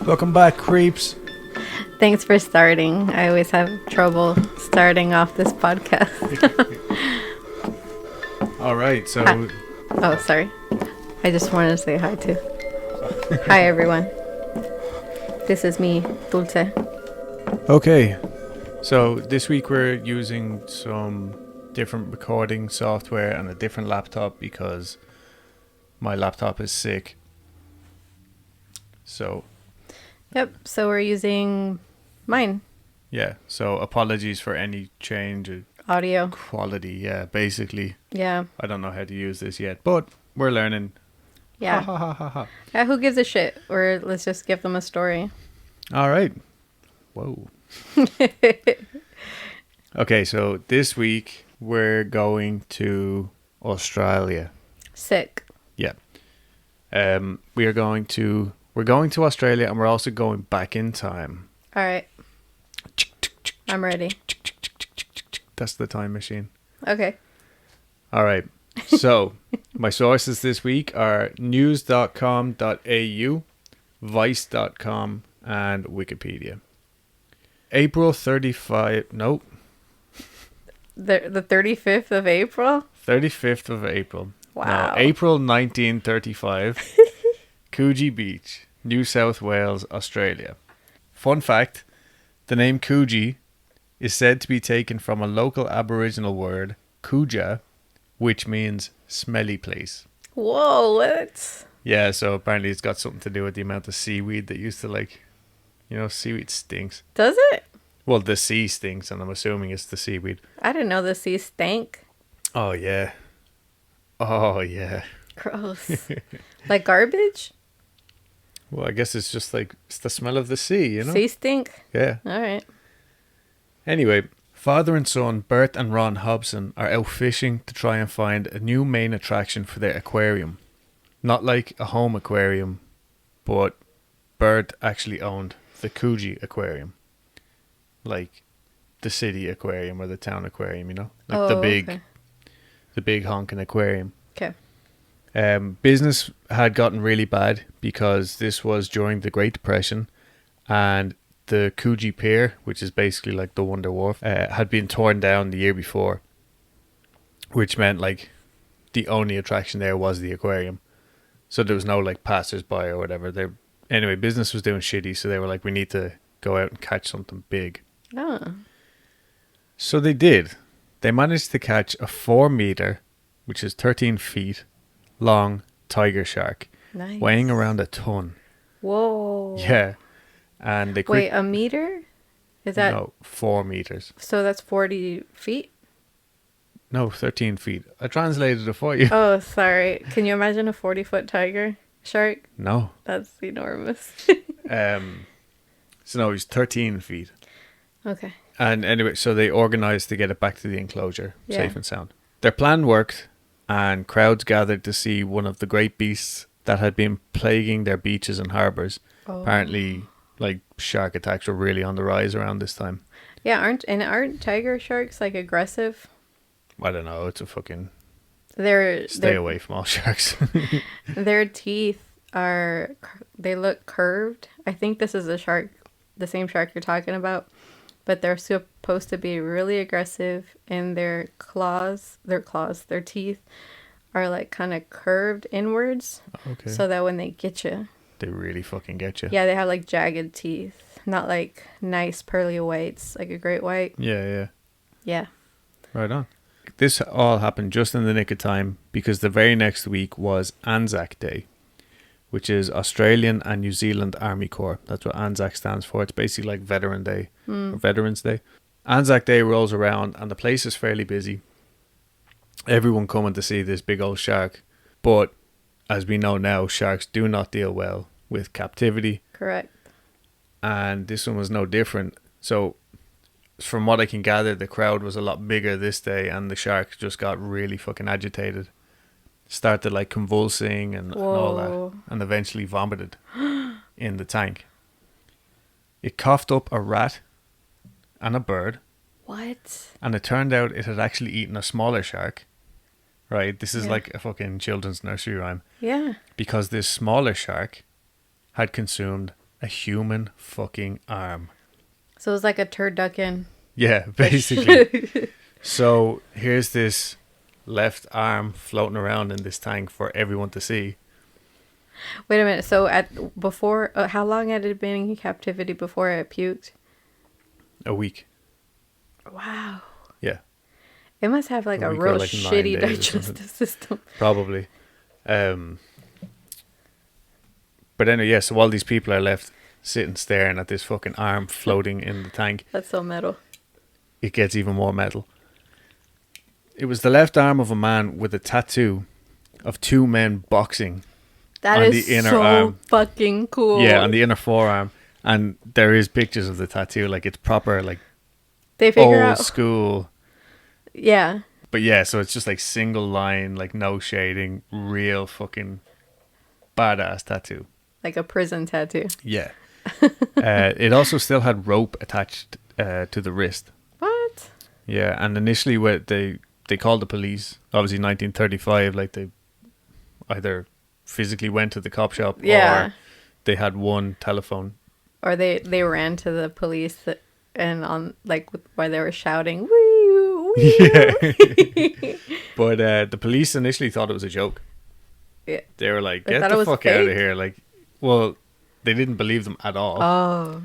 Welcome back, creeps. Thanks for starting. I always have trouble starting off this podcast. All right, so... Hi. Oh, sorry. I just wanted to say hi too. Hi, everyone. This is me, Dulce. Okay, so this week we're using some different recording software and a different laptop because my laptop is sick. So... Yep, so we're using mine. Yeah, so apologies for any change in Audio. quality, yeah, basically. Yeah. I don't know how to use this yet, but we're learning. Yeah. Ha, ha, ha, ha, ha. Yeah, who gives a shit? Or let's just give them a story. All right. Whoa. Okay, so this week we're going to Australia. Sick. Yeah. We're going to Australia, and we're also going back in time. All right. I'm ready. That's the time machine. Okay. All right. So, my sources this week are news.com.au, vice.com, and Wikipedia. April 35... Nope. The 35th of April? 35th of April. Wow. No, April 1935. Coogee Beach, New South Wales, Australia. Fun fact, the name Coogee is said to be taken from a local Aboriginal word, Cooja, which means smelly place. Whoa, what? Yeah, so apparently it's got something to do with the amount of seaweed that used to seaweed stinks. Does it? Well, the sea stinks, and I'm assuming it's the seaweed. I didn't know the sea stank. Oh, yeah. Oh, yeah. Gross. Like garbage? Well, I guess it's just like, it's the smell of the sea, you know? Sea stink? Yeah. All right. Anyway, father and son, Bert and Ron Hobson, are out fishing to try and find a new main attraction for their aquarium. Not like a home aquarium, but Bert actually owned the Coogee Aquarium. Like the city aquarium or the town aquarium, you know? Like the big honking aquarium. Okay. Business had gotten really bad because this was during the Great Depression, and the Coogee Pier, which is basically like the Wonder Wharf, had been torn down the year before, which meant like the only attraction there was the aquarium. So there was no like passers-by or whatever. Anyway, business was doing shitty, so they were like, we need to go out and catch something big. Oh. So they did. They managed to catch a 4-meter, which is 13 feet, long tiger shark, Nice. weighing around a ton. Whoa. Yeah. And they Wait, a meter? Is that... No, 4 meters. So that's 40 feet? No, 13 feet. I translated it for you. Oh, sorry. Can you imagine a 40-foot tiger shark? No. That's enormous. So no, he's 13 feet. Okay. And anyway, so they organized to get it back to the enclosure, Yeah. safe and sound. Their plan worked, and crowds gathered to see one of the great beasts that had been plaguing their beaches and harbors. Oh. Apparently, like, shark attacks were really on the rise around this time. Yeah, aren't tiger sharks like aggressive? I don't know, it's a fucking... Stay Stay away from all sharks. Their teeth they look curved. I think this is the same shark you're talking about. But they're supposed to be really aggressive, and their teeth are like kind of curved inwards. Okay. So that when they get you, They really fucking get you. yeah, they have like jagged teeth, not like nice pearly whites, like a great white. Yeah. Yeah. Right on. This all happened just in the nick of time because the very next week was Anzac Day, which is Australian and New Zealand Army Corps. That's what Anzac stands for. It's basically like Veteran Day or Veterans Day. Anzac Day rolls around and the place is fairly busy. Everyone coming to see this big old shark. But as we know now, sharks do not deal well with captivity. Correct. And this one was no different. So from what I can gather, the crowd was a lot bigger this day, and the shark just got really fucking agitated. Started like convulsing and all that, and eventually vomited in the tank. It coughed up a rat and a bird. What? And it turned out it had actually eaten a smaller shark. Right? This is like a fucking children's nursery rhyme. Yeah. Because this smaller shark had consumed a human fucking arm. So it was like a turducken. Yeah, basically. So here's this left arm floating around in this tank for everyone to see. Wait a minute. So before, how long had it been in captivity before it puked? A week. Wow. Yeah. It must have like a week real or like 9 shitty days or digestive system. Probably. But anyway, yeah, so while these people are left sitting staring at this fucking arm floating in the tank, That's so metal. it gets even more metal. It was the left arm of a man with a tattoo of two men boxing. That on is the inner so arm. fucking cool. Yeah, on the inner forearm. And there is pictures of the tattoo. Like, it's proper, like, They figure old out. school. Yeah. But yeah, so it's just like single line, like no shading, real fucking badass tattoo. Like a prison tattoo. Yeah. It also still had rope attached to the wrist. What? Yeah, and initially they called the police. Obviously, 1935, like they either physically went to the cop shop or they had one telephone. Or they ran to the police and on like while they were shouting, woo, woo. Yeah. But the police initially thought it was a joke. Yeah. They were like, They get thought it the was fuck out of fake? here. Like, well, they didn't believe them at all. Oh.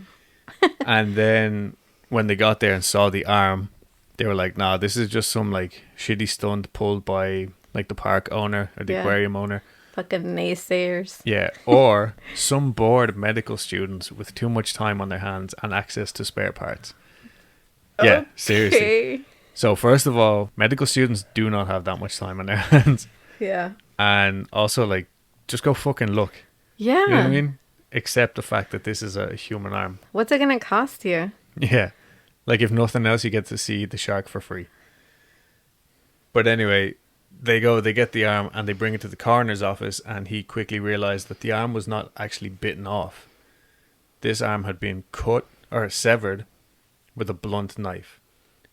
And then when they got there and saw the arm, they were like, nah, this is just some like shitty stunt pulled by like the park owner or the aquarium owner. Fucking naysayers. Yeah, or some bored medical students with too much time on their hands and access to spare parts. Yeah, seriously. So first of all, medical students do not have that much time on their hands. Yeah. And also, like, just go fucking look. Yeah. You know what I mean? Accept the fact that this is a human arm. What's it gonna cost you? Yeah. Like, if nothing else, you get to see the shark for free. But anyway, they get the arm and they bring it to the coroner's office, and he quickly realized that the arm was not actually bitten off. This arm had been cut or severed with a blunt knife.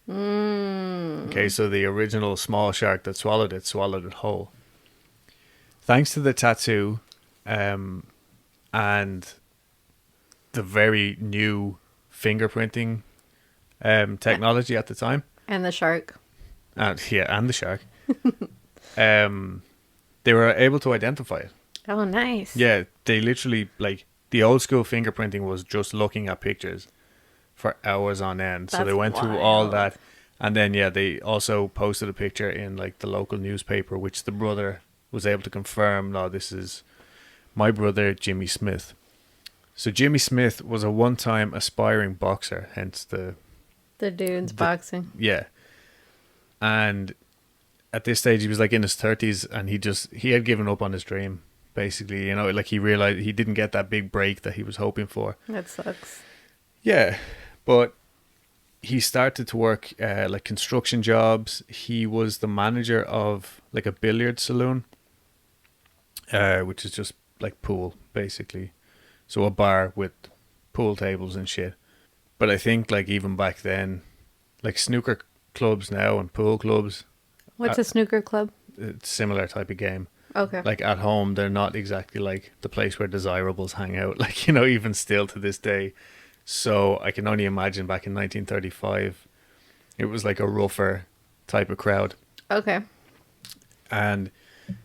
Okay, so the original small shark that swallowed it whole. Thanks to the tattoo and the very new fingerprinting technology at the time. And the shark. And the shark. They were able to identify it. Oh, nice. Yeah, they literally, like, the old school fingerprinting was just looking at pictures for hours on end. So they went through all that. And then, yeah, they also posted a picture in, like, the local newspaper, which the brother was able to confirm, no, this is my brother, Jimmy Smith. So Jimmy Smith was a one-time aspiring boxer, hence the dude's boxing. Yeah. And at this stage, he was, like, in his 30s, and he had given up on his dream, basically. You know, like, he realized he didn't get that big break that he was hoping for. That sucks. Yeah, but he started to work like construction jobs. He was the manager of like a billiard saloon, which is just like pool, basically. So a bar with pool tables and shit. But I think like even back then, like snooker clubs now and pool clubs. What's a snooker club? It's a similar type of game. Okay. Like at home, they're not exactly like the place where desirables hang out. Like, you know, even still to this day. So I can only imagine back in 1935, it was like a rougher type of crowd. Okay. And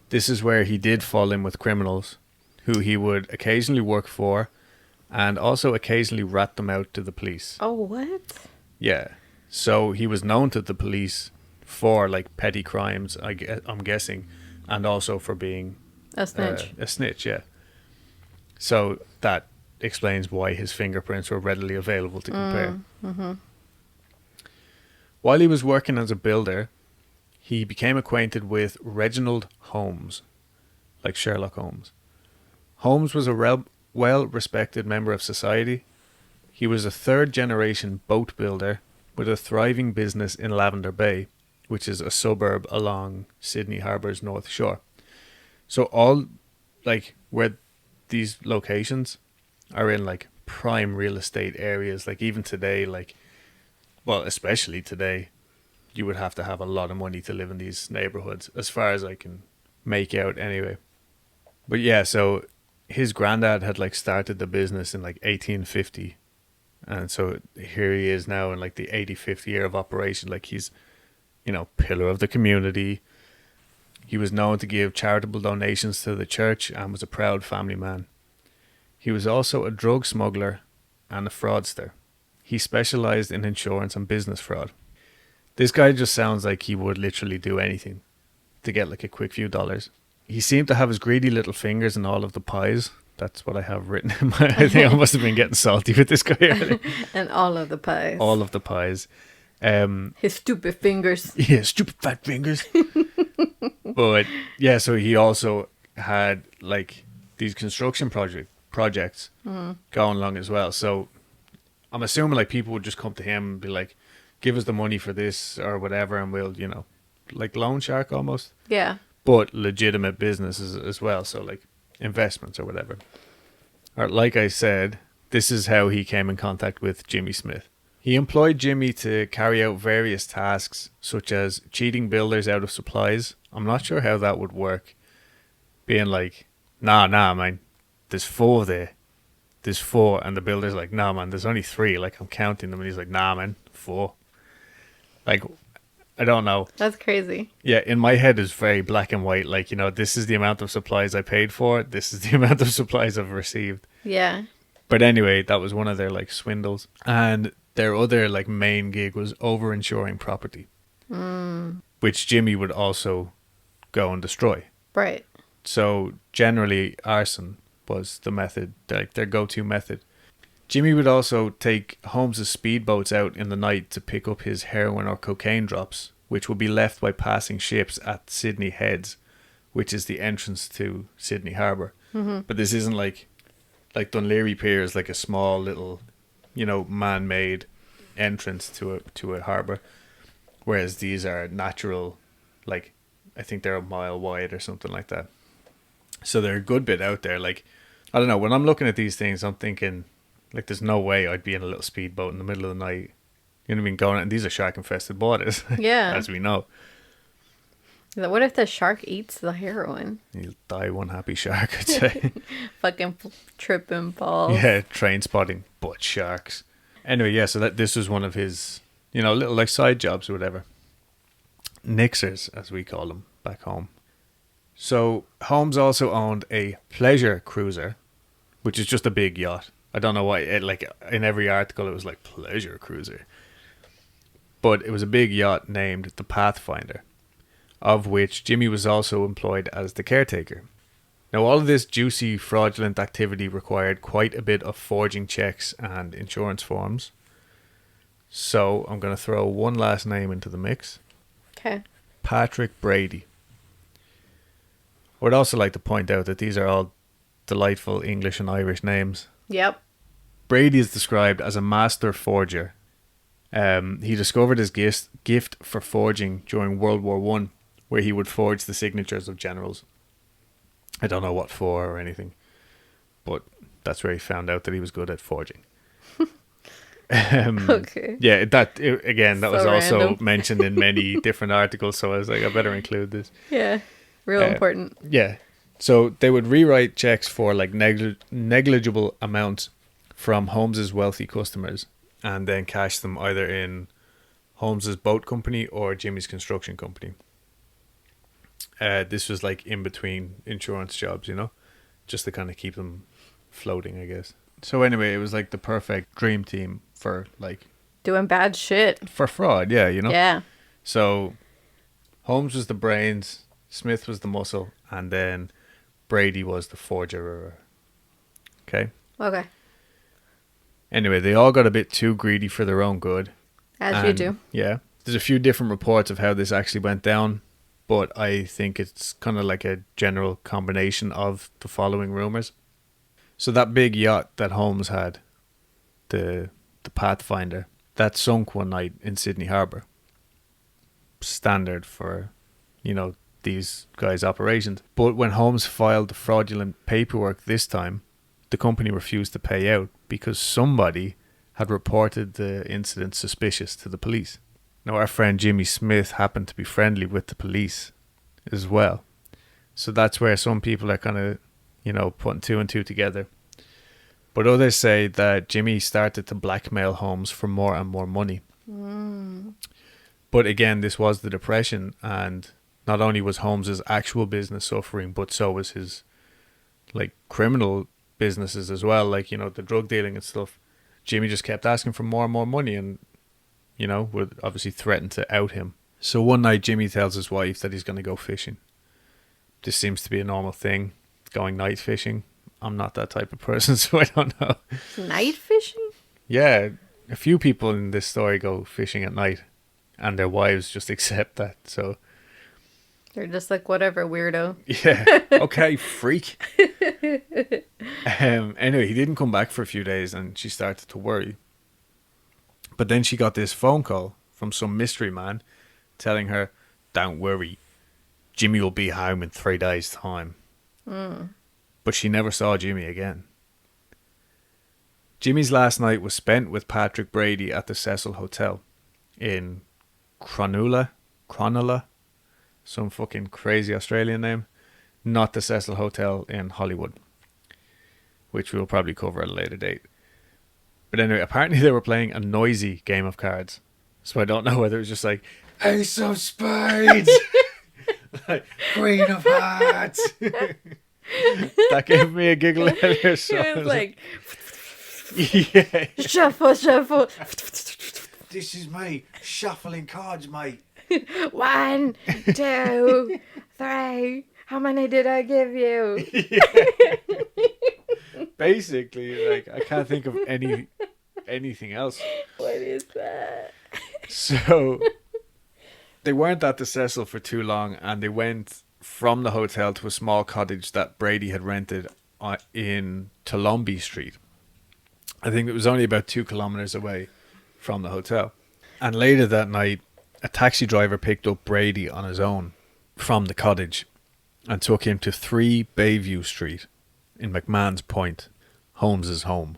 this is where he did fall in with criminals who he would occasionally work for and also occasionally rat them out to the police. Oh, what? Yeah. So he was known to the police for like petty crimes, I'm guessing, and also for being a snitch. A snitch, yeah. So that explains why his fingerprints were readily available to compare. Mm-hmm. While he was working as a builder, he became acquainted with Reginald Holmes, like Sherlock Holmes. Holmes was a well-respected member of society. He was a third-generation boat builder with a thriving business in Lavender Bay, which is a suburb along Sydney Harbour's North Shore. So all, like, where these locations are in like prime real estate areas, like even today, like, well, especially today, you would have to have a lot of money to live in these neighborhoods, as far as I can make out anyway. But yeah, so his granddad had like started the business in like 1850, and so here he is now in like the 85th year of operation. Like he's, pillar of the community. He was known to give charitable donations to the church and was a proud family man. He was also a drug smuggler and a fraudster. He specialized in insurance and business fraud. This guy just sounds like he would literally do anything to get like a quick few dollars. He seemed to have his greedy little fingers in all of the pies. That's what I have written in my... I think I must have been getting salty with this guy earlier. And all of the pies. All of the pies. His stupid fingers. Yeah, stupid fat fingers. But yeah, so he also had like these construction projects going along as well. So I'm assuming like people would just come to him and be like, give us the money for this or whatever, and we'll, like loan shark almost. Yeah. But legitimate businesses as well. So like investments or whatever. Or like I said, this is how he came in contact with Jimmy Smith. He employed Jimmy to carry out various tasks, such as cheating builders out of supplies. I'm not sure how that would work. Being like, nah, man, there's 4 there. There's 4. And the builder's like, nah, man, there's only 3. Like, I'm counting them. And he's like, nah, man, 4. Like, I don't know. That's crazy. Yeah, in my head it's very black and white. Like, this is the amount of supplies I paid for. This is the amount of supplies I've received. Yeah. But anyway, that was one of their, like, swindles. And their other, like, main gig was over-insuring property. Which Jimmy would also go and destroy. Right. So, generally, arson was the method, like, their go-to method. Jimmy would also take Holmes' speedboats out in the night to pick up his heroin or cocaine drops, which would be left by passing ships at Sydney Heads, which is the entrance to Sydney Harbour. Mm-hmm. But this isn't like Dunleary Pier is like a small little, man-made entrance to a harbour, whereas these are natural, like, I think they're a mile wide or something like that. So they're a good bit out there. Like, I don't know, when I'm looking at these things, I'm thinking, like, there's no way I'd be in a little speedboat in the middle of the night. You know what I mean? Going out, and these are shark-infested waters. Yeah. As we know. What if the shark eats the heroin? He'll die one happy shark, I'd say. Fucking trip and fall. Yeah, train spotting, but sharks. Anyway, yeah, so this was one of his, little, like, side jobs or whatever. Nixers, as we call them back home. So, Holmes also owned a pleasure cruiser, which is just a big yacht. I don't know why, in every article it was like pleasure cruiser. But it was a big yacht named the Pathfinder, of which Jimmy was also employed as the caretaker. Now, all of this juicy, fraudulent activity required quite a bit of forging checks and insurance forms. So, I'm going to throw one last name into the mix. Okay. Patrick Brady. I would also like to point out that these are all delightful English and Irish names. Yep. Brady is described as a master forger. He discovered his gift for forging during World War I, where he would forge the signatures of generals. I don't know what for or anything, but that's where he found out that he was good at forging. Okay. Yeah, again, that So was also random. mentioned in many different articles, so I was like, I better include this. Yeah. Real important. Yeah. So they would rewrite checks for like negligible amounts from Holmes's wealthy customers and then cash them either in Holmes's boat company or Jimmy's construction company. This was like in between insurance jobs, just to kind of keep them floating, I guess. So anyway, it was like the perfect dream team for like Doing bad shit. for fraud, yeah, Yeah. So Holmes was the brains, Smith was the muscle, and then Brady was the forger. Okay. Okay. Anyway, they all got a bit too greedy for their own good. As you do. Yeah. There's a few different reports of how this actually went down, but I think it's kind of like a general combination of the following rumors. So that big yacht that Holmes had, the Pathfinder, that sunk one night in Sydney Harbour. Standard for, these guys' operations. But when Holmes filed the fraudulent paperwork this time, the company refused to pay out because somebody had reported the incident suspicious to the police. Now, our friend Jimmy Smith happened to be friendly with the police as well. So that's where some people are kind of putting two and two together. But others say that Jimmy started to blackmail Holmes for more and more money. But again, this was the Depression, and not only was Holmes's actual business suffering, but so was his criminal businesses as well, the drug dealing and stuff. Jimmy just kept asking for more and more money, and would obviously threaten to out him. So one night Jimmy tells his wife that he's going to go fishing. This seems to be a normal thing, going night fishing. I'm not that type of person, so I don't know. Night fishing? Yeah, a few people in this story go fishing at night, and their wives just accept that. So they're just like, whatever, weirdo. Yeah, okay, freak. Anyway, he didn't come back for a few days, and she started to worry. But then she got this phone call from some mystery man telling her, "Don't worry, Jimmy will be home in 3 days' time." But she never saw Jimmy again. Jimmy's last night was spent with Patrick Brady at the Cecil Hotel in Cronulla, some fucking crazy Australian name. Not the Cecil Hotel in Hollywood, which we'll probably cover at a later date. But anyway, apparently they were playing a noisy game of cards. So I don't know whether it was just like, Ace of Spades, Queen of Hearts. That gave me a giggle earlier. So it was like, yeah. Shuffle. This is me shuffling cards, mate. 1, 2, 3. How many did I give you? Yeah. Basically, I can't think of anything else. What is that? So they weren't at the Cecil for too long, and they went from the hotel to a small cottage that Brady had rented in Tolombi Street. I think it was only about 2 kilometers away from the hotel. And later that night, a taxi driver picked up Brady on his own from the cottage and took him to 3 Bayview Street in McMahon's Point, Holmes's home.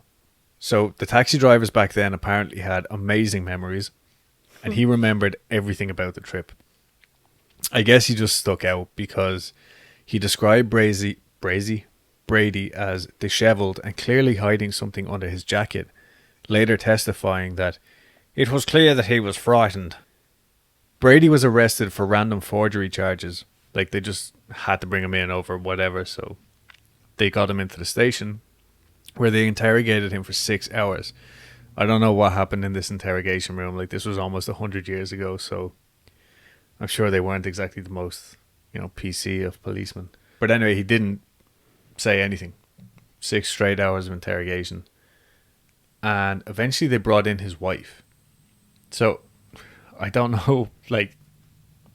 So the taxi drivers back then apparently had amazing memories, and he remembered everything about the trip. I guess he just stuck out because he described Brady as disheveled and clearly hiding something under his jacket, later testifying that it was clear that he was frightened. Brady was arrested for random forgery charges. They just had to bring him in over whatever, so they got him into the station where they interrogated him for 6 hours. I don't know what happened in this interrogation room. This was almost 100 years ago, so I'm sure they weren't exactly the most, PC of policemen. But anyway, he didn't say anything. 6 straight hours of interrogation. And eventually they brought in his wife. So I don't know,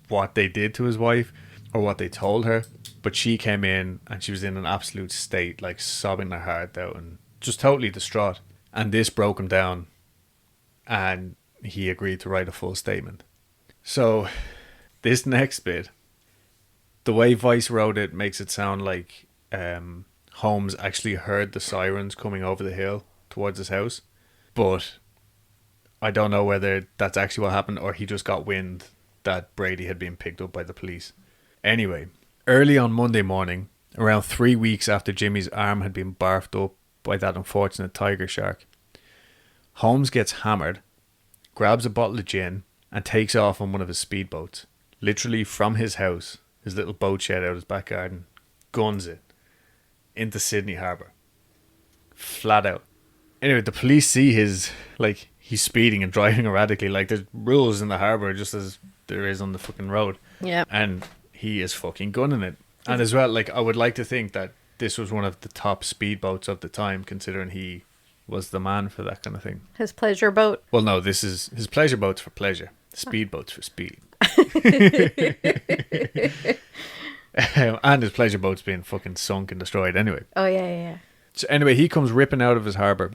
what they did to his wife or what they told her, but she came in and she was in an absolute state, sobbing her heart out and just totally distraught. And this broke him down, and he agreed to write a full statement. So this next bit, the way Vice wrote it makes it sound like Holmes actually heard the sirens coming over the hill towards his house, but I don't know whether that's actually what happened or he just got wind that Brady had been picked up by the police. Anyway, early on Monday morning, around 3 weeks after Jimmy's arm had been barfed up by that unfortunate tiger shark, Holmes gets hammered, grabs a bottle of gin, and takes off on one of his speedboats, literally from his house, his little boat shed out his back garden, guns it into Sydney Harbour. Flat out. Anyway, the police see he's speeding and driving erratically. There's rules in the harbour just as there is on the fucking road. Yeah. And he is fucking gunning it. And as well, I would like to think that this was one of the top speedboats of the time, considering he was the man for that kind of thing. His pleasure boat. Well, no, this is his pleasure boat's for pleasure. Speedboat's for speed. And his pleasure boat's being fucking sunk and destroyed anyway. Oh, yeah. So anyway, he comes ripping out of his harbour.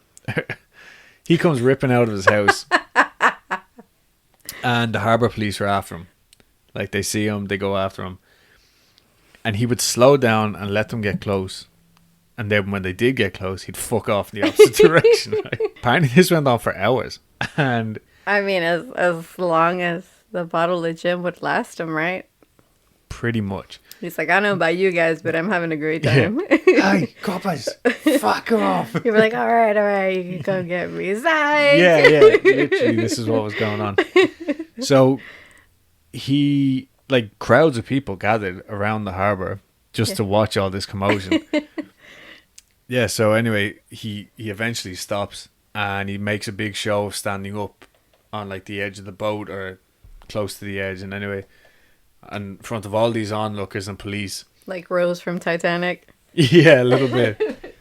He comes ripping out of his house. And the harbour police are after him. They see him, they go after him. And he would slow down and let them get close. And then when they did get close, he'd fuck off in the opposite direction. Right? Apparently this went on for hours. And I mean, as long as the bottle of gin would last him, right? Pretty much. He's like, I don't know about you guys, but I'm having a great time. Hey, coppers, fuck off. You were like, all right, you can go get me. Psych. Yeah, literally, this is what was going on. So he, like, crowds of people gathered around the harbour just to watch all this commotion. Yeah, so anyway, he eventually stops and he makes a big show of standing up on, like, the edge of the boat or close to the edge, and anyway, in front of all these onlookers and police. Like Rose from Titanic. Yeah, a little bit.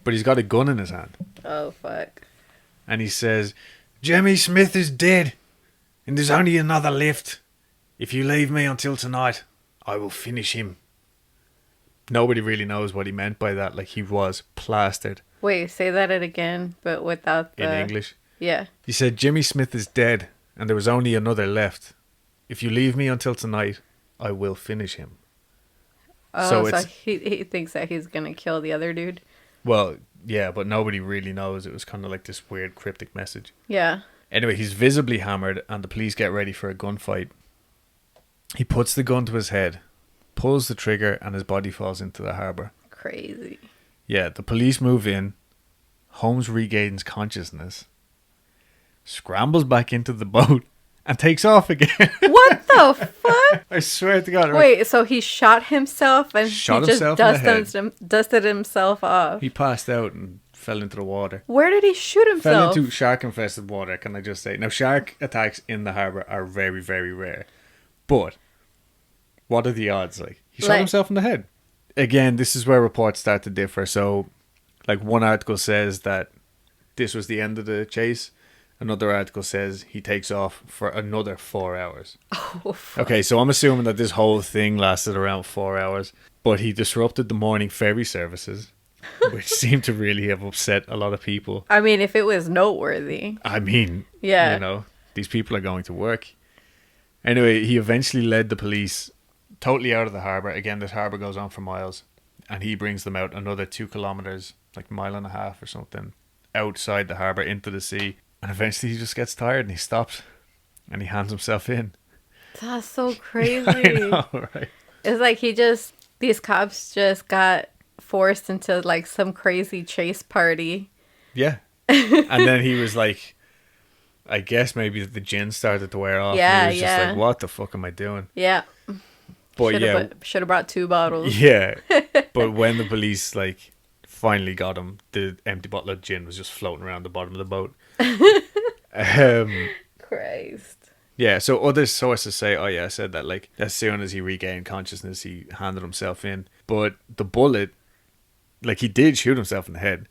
But he's got a gun in his hand. Oh, fuck. And he says, Jimmy Smith is dead, and there's only another left. If you leave me until tonight, I will finish him. Nobody really knows what he meant by that. Like, he was plastered. Wait, say that again, but without the... In English. Yeah. He said, Jimmy Smith is dead, and there was only another left. If you leave me until tonight, I will finish him. Oh, so he thinks that he's going to kill the other dude? Well, yeah, but nobody really knows. It was kind of like this weird cryptic message. Yeah. Anyway, he's visibly hammered, and the police get ready for a gunfight. He puts the gun to his head, pulls the trigger, and his body falls into the harbour. Crazy. Yeah, the police move in. Holmes regains consciousness, scrambles back into the boat, and takes off again. What the fuck? I swear to God. Wait, so he shot himself and Shot he just himself dusted himself off? He passed out and fell into the water. Where did he shoot himself? Fell into shark-infested water, can I just say. Now, shark attacks in the harbour are very, very rare. But what are the odds? Like, he shot himself in the head. Again, this is where reports start to differ. So, like, one article says that this was the end of the chase. Another article says he takes off for another 4 hours. Oh, fuck. Okay, so I'm assuming that this whole thing lasted around 4 hours. But he disrupted the morning ferry services, which seemed to really have upset a lot of people. I mean, if it was noteworthy. I mean, yeah, you know, these people are going to work. Anyway, he eventually led the police totally out of the harbour. Again, this harbour goes on for miles. And he brings them out another 2 kilometres, like a mile and a half or something, outside the harbour into the sea. And eventually he just gets tired and he stops. And he hands himself in. That's so crazy. I know, right? It's like these cops just got forced into like some crazy chase party. Yeah. And then he was like, I guess maybe the gin started to wear off. Yeah, and he was just like, what the fuck am I doing? Yeah. But should have brought 2 bottles. Yeah. But when the police like finally got him, the empty bottle of gin was just floating around the bottom of the boat. Christ. Yeah, so other sources say, oh yeah, I said that, like, as soon as he regained consciousness, he handed himself in. But the bullet, like, he did shoot himself in the head.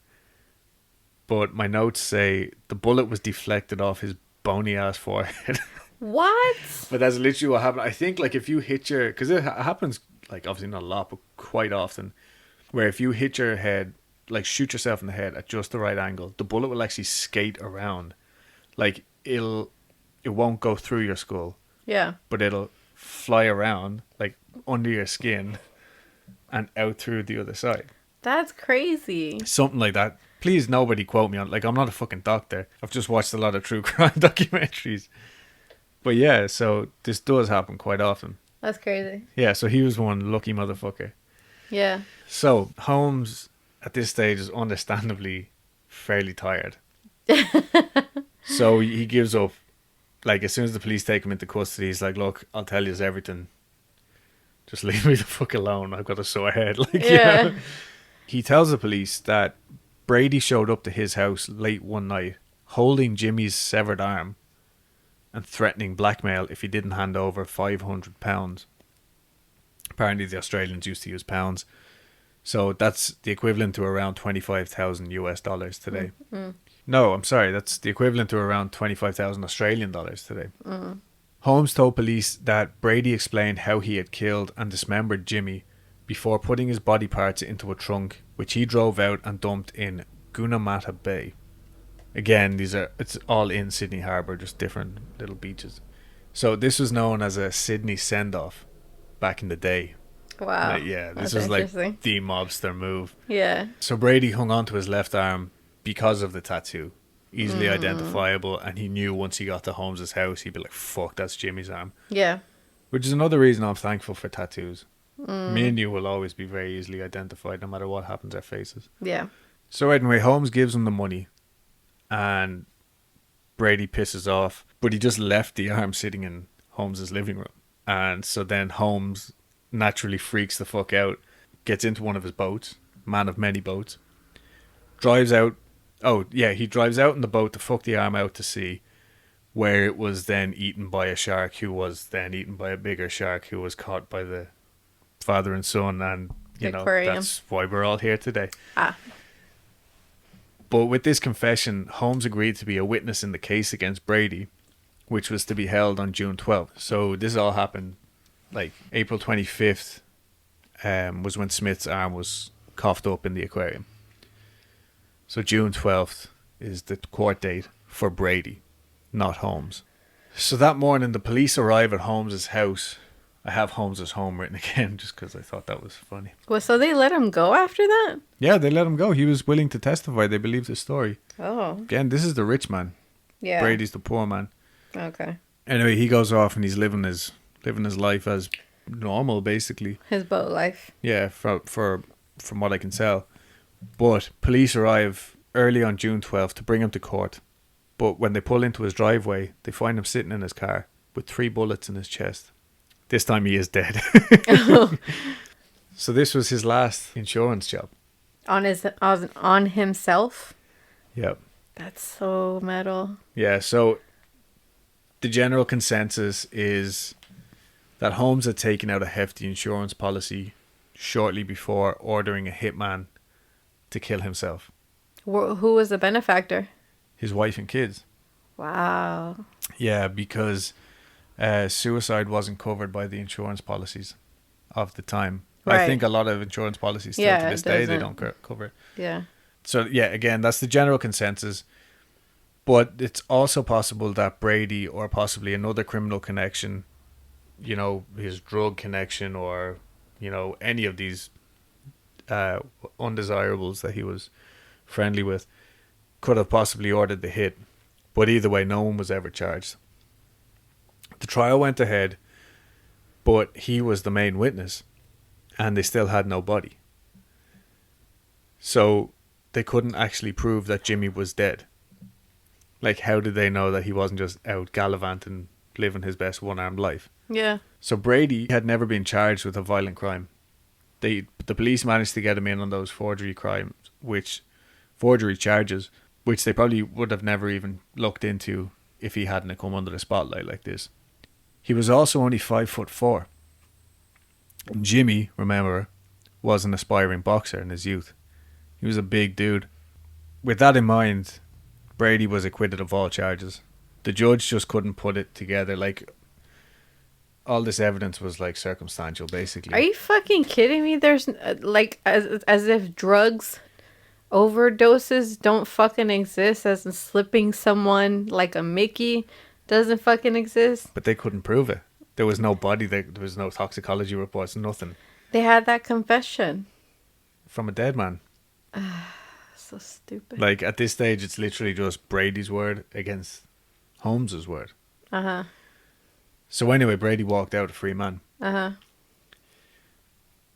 But my notes say the bullet was deflected off his bony ass forehead. What? But that's literally what happened. I think, like, if you hit your... Because it happens, like, obviously not a lot, but quite often, where if you hit your head, like, shoot yourself in the head at just the right angle, the bullet will actually skate around. Like, it won't go through your skull. Yeah. But it'll fly around, like, under your skin and out through the other side. That's crazy. Something like that. Please, nobody quote me on... Like, I'm not a fucking doctor. I've just watched a lot of true crime documentaries. But yeah, so this does happen quite often. That's crazy. Yeah, so he was one lucky motherfucker. Yeah. So, Holmes, at this stage, is understandably fairly tired. So he gives up. Like, as soon as the police take him into custody, he's like, look, I'll tell you everything. Just leave me the fuck alone. I've got a sore head. Like, yeah. You know? He tells the police that Brady showed up to his house late one night, holding Jimmy's severed arm and threatening blackmail if he didn't hand over £500. Apparently the Australians used to use pounds. So that's the equivalent to around 25,000 US dollars today. Mm. No, I'm sorry. That's the equivalent to around 25,000 Australian dollars today. Mm. Holmes told police that Brady explained how he had killed and dismembered Jimmy before putting his body parts into a trunk, which he drove out and dumped in Gunnamatta Bay. Again, it's all in Sydney Harbour, just different little beaches. So this was known as a Sydney send-off back in the day. Wow. Yeah, this was like the mobster move. Yeah. So Brady hung on to his left arm because of the tattoo. Easily identifiable, and he knew once he got to Holmes's house, he'd be like, fuck, that's Jimmy's arm. Yeah. Which is another reason I'm thankful for tattoos. Me and you will always be very easily identified no matter what happens to our faces. Yeah. So anyway, Holmes gives him the money and Brady pisses off, but he just left the arm sitting in Holmes's living room. And so then Holmes naturally freaks the fuck out, gets into one of his boats, man of many boats, drives out. Oh, yeah, he drives out in the boat to fuck the arm out to sea, where it was then eaten by a shark, who was then eaten by a bigger shark, who was caught by the father and son, and you know, Aquarium. that's why we're all here today. Ah. But with this confession, Holmes agreed to be a witness in the case against Brady, which was to be held on June 12th. So this all happened like April 25th was when Smith's arm was coughed up in the aquarium. So June 12th is the court date for Brady, not Holmes. So that morning, the police arrive at Holmes's house. I have Holmes's home written again just because I thought that was funny. Well, so they let him go after that? Yeah, they let him go. He was willing to testify. They believed his story. Oh. Again, this is the rich man. Yeah. Brady's the poor man. Okay. Anyway, he goes off and he's living his life as normal, basically. His boat life. Yeah, from what I can tell. But police arrive early on June 12th to bring him to court. But when they pull into his driveway, they find him sitting in his car with 3 bullets in his chest. This time he is dead. So this was his last insurance job. On himself? Yep. That's so metal. Yeah, so the general consensus is that Holmes had taken out a hefty insurance policy shortly before ordering a hitman to kill himself. Who was the benefactor? His wife and kids. Wow. Yeah, because suicide wasn't covered by the insurance policies of the time. Right. I think a lot of insurance policies still to this day, they don't cover it. Yeah. So, yeah, again, that's the general consensus. But it's also possible that Brady or possibly another criminal connection, you know, his drug connection or, you know, any of these undesirables that he was friendly with, could have possibly ordered the hit. But either way, no one was ever charged. The trial went ahead, but he was the main witness, and they still had no body. So they couldn't actually prove that Jimmy was dead. Like, how did they know that he wasn't just out gallivanting, living his best one-armed life? Yeah. So Brady had never been charged with a violent crime. The police managed to get him in on those forgery charges, which they probably would have never even looked into if he hadn't come under the spotlight like this. He was also only 5'4". Jimmy, remember, was an aspiring boxer in his youth. He was a big dude. With that in mind, Brady was acquitted of all charges. The judge just couldn't put it together. Like, all this evidence was like circumstantial, basically. Are you fucking kidding me? There's like as if drugs overdoses don't fucking exist, as in slipping someone like a Mickey doesn't fucking exist. But they couldn't prove it. There was no body. There was no toxicology reports. Nothing. They had that confession. From a dead man. So stupid. Like, at this stage, it's literally just Brady's word against Holmes's word. Uh-huh. So anyway, Brady walked out a free man. Uh-huh.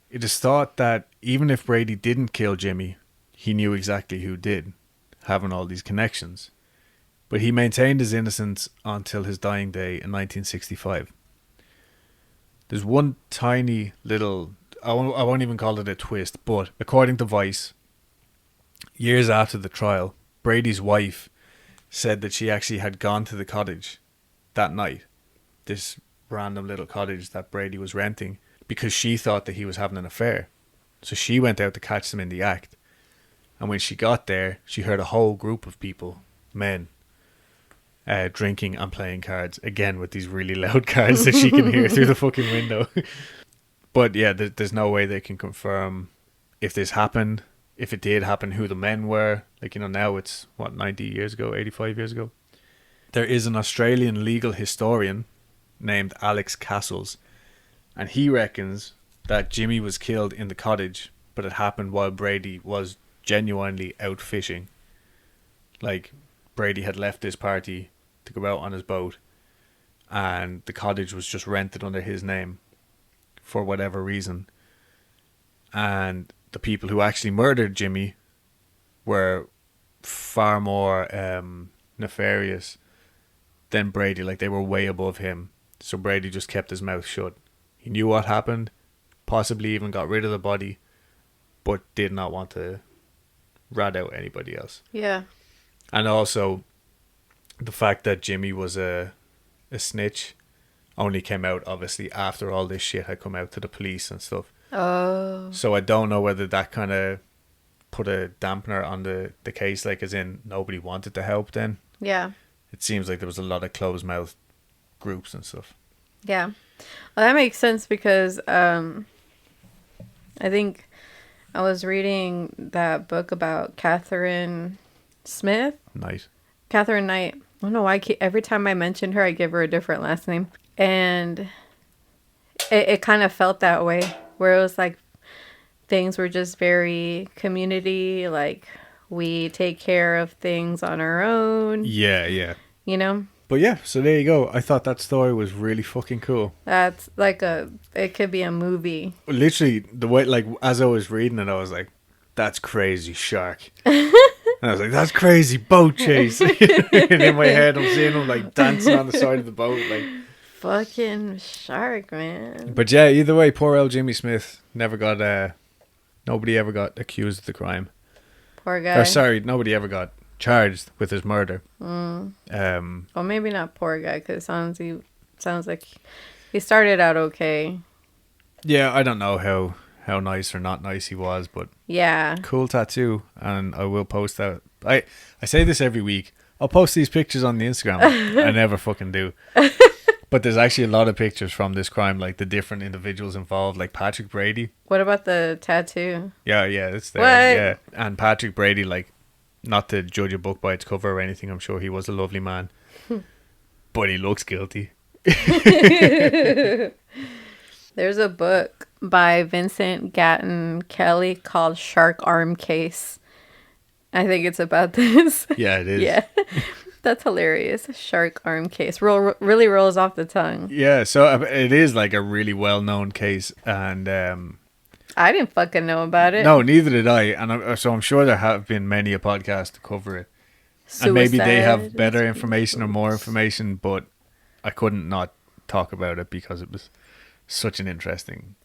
It is thought that even if Brady didn't kill Jimmy, he knew exactly who did, having all these connections. But he maintained his innocence until his dying day in 1965. There's one tiny little, I won't even call it a twist, but according to Vice, years after the trial, Brady's wife said that she actually had gone to the cottage that night, this random little cottage that Brady was renting, because she thought that he was having an affair. So she went out to catch them in the act. And when she got there, she heard a whole group of people, men, drinking and playing cards, again with these really loud cards that she can hear through the fucking window. But yeah, there's no way they can confirm if this happened, if it did happen, who the men were. Like, you know, now it's, 90 years ago, 85 years ago? There is an Australian legal historian named Alex Castles, and he reckons that Jimmy was killed in the cottage, but it happened while Brady was genuinely out fishing. Like, Brady had left this party to go out on his boat, and the cottage was just rented under his name for whatever reason. And the people who actually murdered Jimmy were far more nefarious than Brady. Like, they were way above him. So Brady just kept his mouth shut. He knew what happened, possibly even got rid of the body, but did not want to rat out anybody else. Yeah. And also, the fact that Jimmy was a snitch only came out, obviously, after all this shit had come out to the police and stuff. Oh. So I don't know whether that kind of put a dampener on the case, like, as in nobody wanted to help then. Yeah. It seems like there was a lot of closed-mouthed groups and stuff. Yeah. Well, that makes sense because I think I was reading that book about Catherine Smith. Catherine Knight. I don't know why every time I mention her, I give her a different last name. And it kind of felt that way, where it was like things were just very community, like we take care of things on our own. Yeah, yeah. You know? But yeah, so there you go. I thought that story was really fucking cool. That's like it could be a movie. Literally, the way, like, as I was reading it, I was like, that's crazy, shark. And I was like, that's crazy, boat chase. And in my head, I'm seeing him, like, dancing on the side of the boat, like... Fucking shark, man. But yeah, either way, poor old Jimmy Smith never got, nobody ever got accused of the crime. Poor guy. Or sorry, nobody ever got charged with his murder. Well, maybe not poor guy, because it sounds like he started out okay. Yeah, I don't know how nice or not nice he was, but yeah, cool tattoo, and I will post that. I say this every week. I'll post these pictures on the Instagram. I never fucking do. But there's actually a lot of pictures from this crime, like the different individuals involved, like Patrick Brady. What about the tattoo? Yeah, it's there. What? Yeah, and Patrick Brady, like, not to judge a book by its cover or anything, I'm sure he was a lovely man, but he looks guilty. There's a book by Vincent Gatton Kelly called Shark Arm Case. I think it's about this. Yeah, it is. Yeah. That's hilarious. Shark arm case. Really rolls off the tongue. Yeah, so it is like a really well-known case, and I didn't fucking know about it. no, neither did I, and so I'm sure there have been many a podcast to cover it. Suicide. And maybe they have better information or more information, but I couldn't not talk about it because it was such an interesting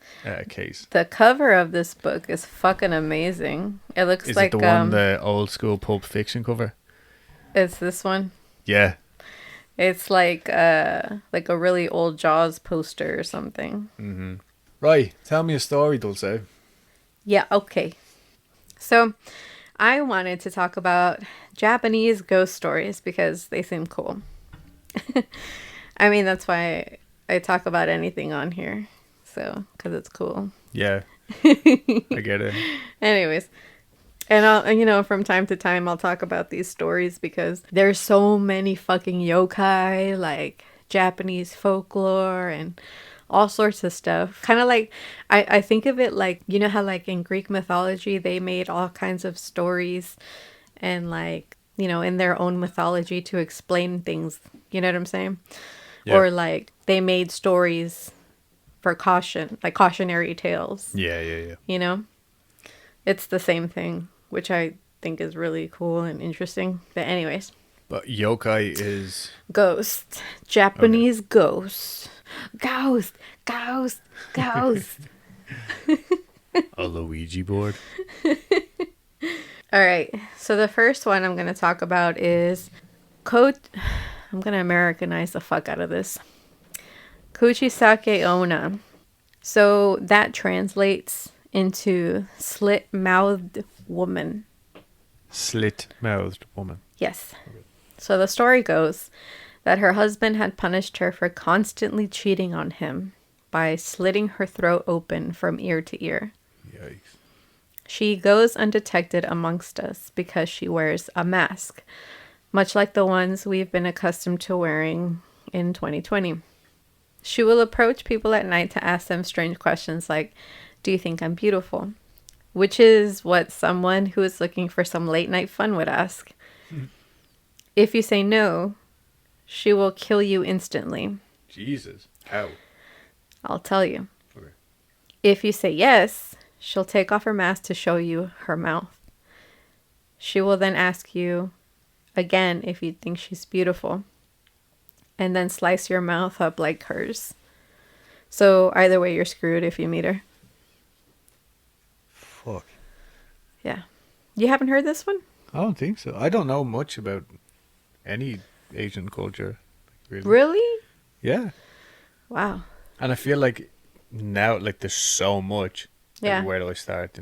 case. The cover of this book is fucking amazing. It looks like it the one, the old school Pulp Fiction cover? It's this one. Yeah. It's like a really old Jaws poster or something. Mm-hmm. Right. Tell me a story, Dulce. Yeah, okay. So I wanted to talk about Japanese ghost stories because they seem cool. I mean, that's why I talk about anything on here. So, because it's cool. Yeah. I get it. Anyways. And I'll, from time to time, I'll talk about these stories because there's so many fucking yokai, like Japanese folklore and all sorts of stuff. Kind of like, I think of it like, you know how like in Greek mythology, they made all kinds of stories and like, in their own mythology to explain things. You know what I'm saying? Yeah. Or like they made stories for caution, like cautionary tales. Yeah. It's the same thing, which I think is really cool and interesting. But anyways. But yokai is... Ghost. Japanese ghost. Ghost. A Luigi board. All right. So the first one I'm going to talk about is... I'm going to Americanize the fuck out of this. Kuchisake Onna. So that translates into slit-mouthed woman. Slit-mouthed woman. Yes. So the story goes that her husband had punished her for constantly cheating on him by slitting her throat open from ear to ear. Yikes. She goes undetected amongst us because she wears a mask, much like the ones we've been accustomed to wearing in 2020. She will approach people at night to ask them strange questions like, "Do you think I'm beautiful?" Which is what someone who is looking for some late night fun would ask. If you say no, she will kill you instantly. Jesus. How? I'll tell you. Okay. If you say yes, she'll take off her mask to show you her mouth. She will then ask you again if you think she's beautiful, and then slice your mouth up like hers. So either way, you're screwed if you meet her. Fuck. Yeah. You haven't heard this one? I don't think so. I don't know much about any Asian culture. Really? Yeah. Wow. And I feel like now, like, there's so much. Yeah. Like, where do I start,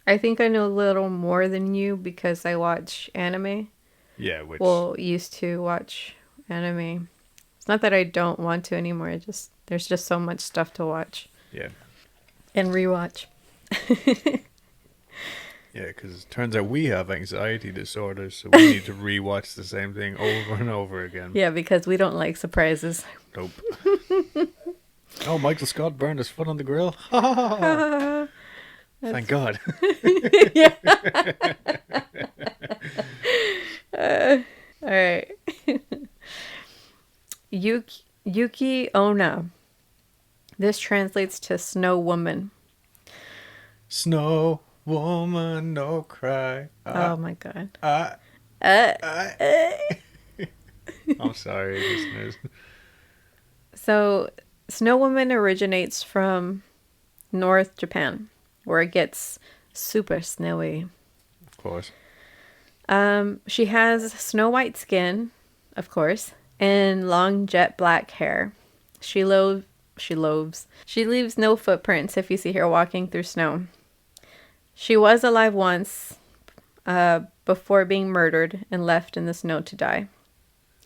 I think I know a little more than you because I watch anime. Yeah, which... Well, used to watch anime. It's not that I don't want to anymore. There's just so much stuff to watch. Yeah. And rewatch. Yeah, because it turns out we have anxiety disorders, so we need to rewatch the same thing over and over again. Yeah, because we don't like surprises. Nope. Oh, Michael Scott burned his foot on the grill. Thank God. Yeah. All right. Yuki Onna. This translates to snow woman. Snow woman, no cry. Oh my God. I'm sorry, listeners. So, snow woman originates from North Japan, where it gets super snowy. Of course. She has snow white skin, of course, and long jet black hair. She leaves no footprints if you see her walking through snow. She was alive once before being murdered and left in the snow to die.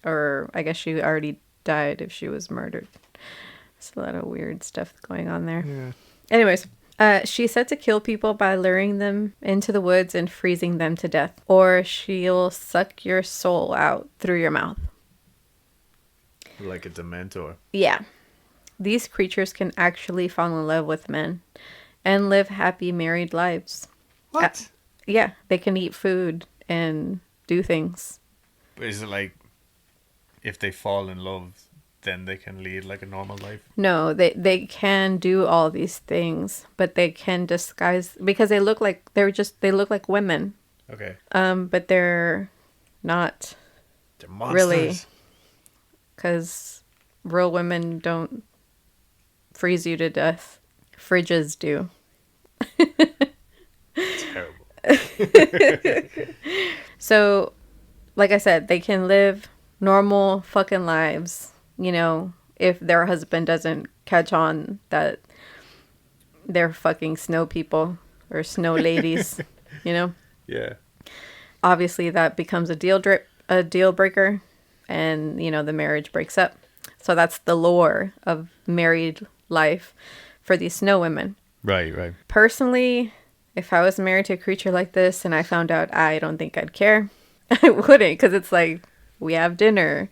Or I guess she already died if she was murdered. There's a lot of weird stuff going on there. Yeah. Anyways, she's said to kill people by luring them into the woods and freezing them to death. Or she'll suck your soul out through your mouth. Like a Dementor. Yeah. These creatures can actually fall in love with men and live happy married lives. What? Yeah, they can eat food and do things. Is it like if they fall in love, then they can lead like a normal life? No, they can do all these things, but they can disguise because they look like women. Okay. But they're not. They're monsters. Really, because real women don't freeze you to death. Fridges do. Terrible. So, like I said, they can live normal fucking lives, you know, if their husband doesn't catch on that they're fucking snow people or snow ladies, you know? Yeah. Obviously, that becomes a deal breaker, and, you know, the marriage breaks up. So that's the lore of married life for these snow women. Right, right. Personally, if I was married to a creature like this and I found out, I don't think I'd care. I wouldn't, because it's like, we have dinner.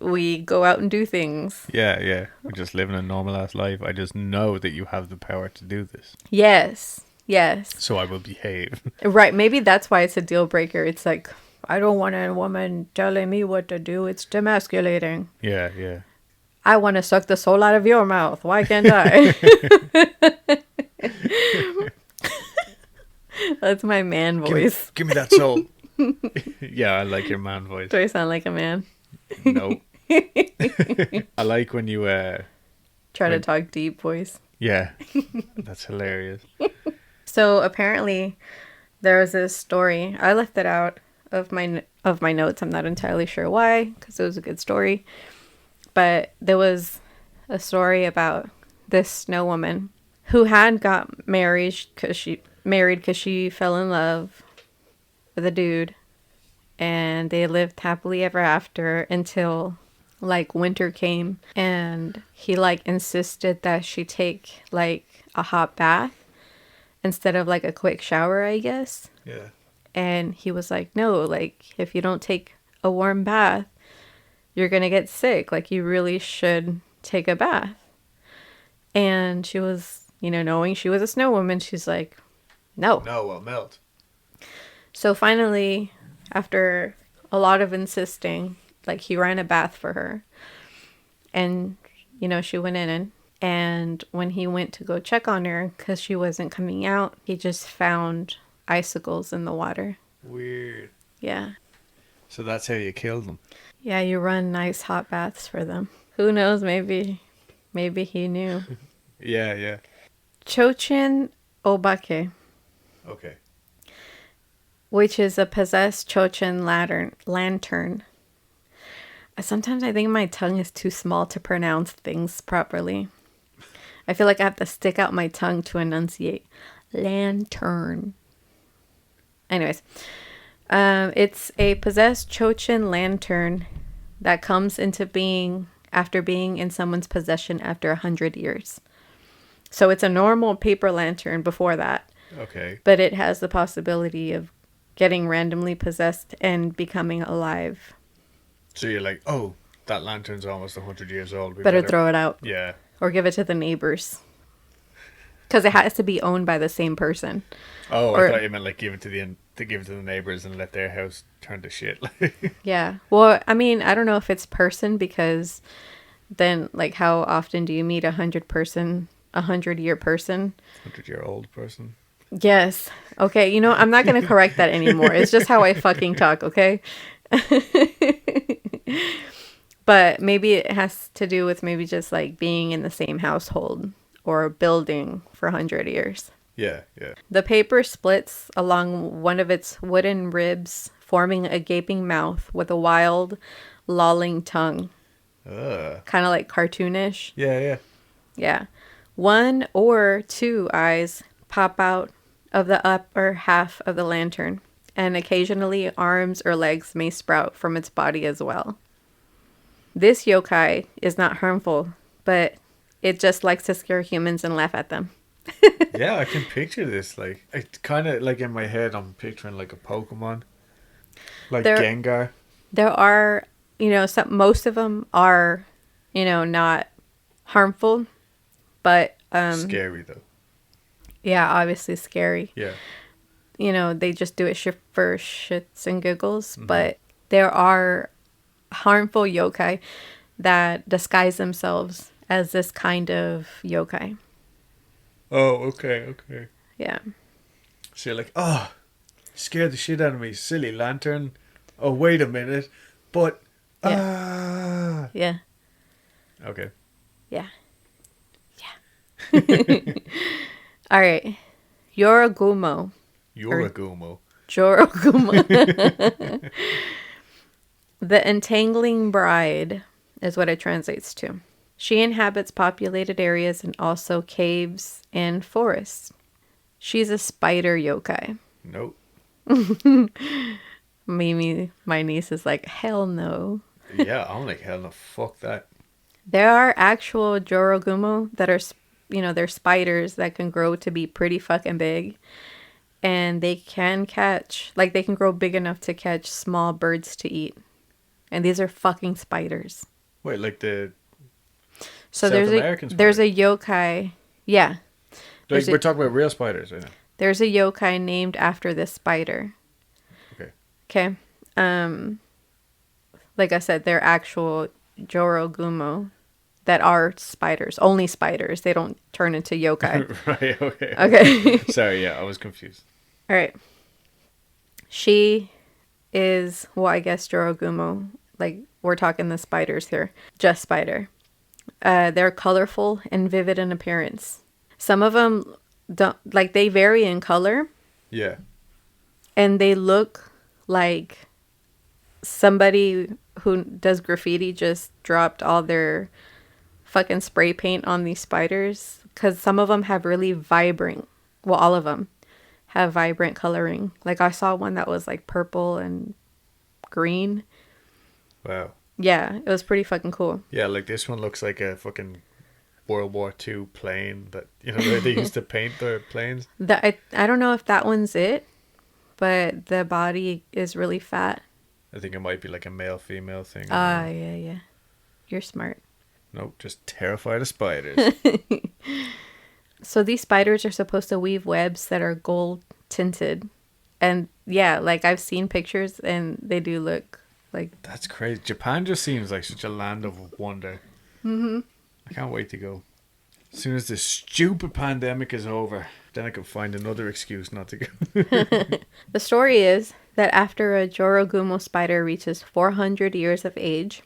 We go out and do things. Yeah, yeah. We're just living a normal ass life. I just know that you have the power to do this. Yes. Yes. So I will behave. Right. Maybe that's why it's a deal breaker. It's like, I don't want a woman telling me what to do. It's demasculating. Yeah, yeah. I want to suck the soul out of your mouth. Why can't I? That's my man voice. Give me that soul. Yeah, I like your man voice. Do I sound like a man? No. I like when you try to talk deep voice. Yeah. That's hilarious. So apparently there was this story. I left it out of my notes. I'm not entirely sure why, because it was a good story. But there was a story about this snow woman who had got married because she fell in love with a dude, and they lived happily ever after until like winter came, and he like insisted that she take like a hot bath instead of like a quick shower, I guess. Yeah. And he was like, no, like if you don't take a warm bath, you're gonna get sick. Like, you really should take a bath. And she was, you know, knowing she was a snow woman, she's like, no. No, I'll melt. So finally, after a lot of insisting, like, he ran a bath for her. And, you know, she went in and And when he went to go check on her because she wasn't coming out, he just found icicles in the water. Weird. Yeah. So that's how you kill them. Yeah, you run nice hot baths for them. Who knows? Maybe he knew. Yeah. Chochin Obake, Okay. which is a possessed Chochin lantern. Sometimes I think my tongue is too small to pronounce things properly. I feel like I have to stick out my tongue to enunciate. Lantern. Anyways, it's a possessed Chochin lantern that comes into being after being in someone's possession after 100 years. So it's a normal paper lantern before that. Okay. But it has the possibility of getting randomly possessed and becoming alive. So you're like, oh, that lantern's almost 100 years old. We Better throw it out. Yeah. Or give it to the neighbors. Because it has to be owned by the same person. Oh, I thought you meant like give it to the neighbors and let their house turn to shit. Yeah. Well, I mean, I don't know if it's person, because then, like, how often do you meet a 100-year person? 100-year-old person. Yes. Okay. You know, I'm not going to correct that anymore. It's just how I fucking talk. Okay. But maybe it has to do with maybe just like being in the same household or building for 100 years. Yeah. The paper splits along one of its wooden ribs, forming a gaping mouth with a wild, lolling tongue. Kind of like cartoonish. Yeah. Yeah. 1 or 2 eyes pop out of the upper half of the lantern, and occasionally arms or legs may sprout from its body as well. This yokai is not harmful, but it just likes to scare humans and laugh at them. Yeah, I can picture this. Like, it's kind of like in my head, I'm picturing like a Pokemon, like Gengar. There are, most of them are, not harmful, but scary though. Yeah, obviously scary. Yeah. They just do it for shits and giggles, but there are harmful yokai that disguise themselves as this kind of yokai. Oh, okay. Yeah. So you're like, oh, scared the shit out of me, silly lantern. Oh, wait a minute. But, Yeah. Okay. Yeah. All right. Yorōgumo. Yorōgumo. Yorōgumo. The entangling bride is what it translates to. She inhabits populated areas and also caves and forests. She's a spider yokai. Nope. Mimi, my niece, is like, hell no. Yeah, I'm like, hell no, fuck that. There are actual Yorōgumo that are, they're spiders that can grow to be pretty fucking big. And they can they can grow big enough to catch small birds to eat. And these are fucking spiders. Wait, like the So South American there's a yokai. Yeah. Like, we're talking about real spiders right now. There's a yokai named after this spider. Okay. Like I said, they're actual Yorōgumo that are spiders. Only spiders. They don't turn into yokai. Right, okay. Okay. Sorry, yeah, I was confused. All right. She is, well, I guess Yorōgumo. Like, we're talking the spiders here. Just spider. They're colorful and vivid in appearance. Some of them don't, like, they vary in color. Yeah. And they look like somebody who does graffiti just dropped all their fucking spray paint on these spiders. Because some of them have really vibrant, well, all of them have vibrant coloring. Like, I saw one that was like purple and green. Wow. Yeah, it was pretty fucking cool. Yeah, like this one looks like a fucking World War II plane that, where they used to paint their planes. I don't know if that one's it, but the body is really fat. I think it might be like a male-female thing. Yeah. You're smart. Nope, just terrified of spiders. So these spiders are supposed to weave webs that are gold tinted. And yeah, like I've seen pictures and they do look like... That's crazy. Japan just seems like such a land of wonder. I can't wait to go. As soon as this stupid pandemic is over, then I can find another excuse not to go. The story is that after a Jorogumo spider reaches 400 years of age,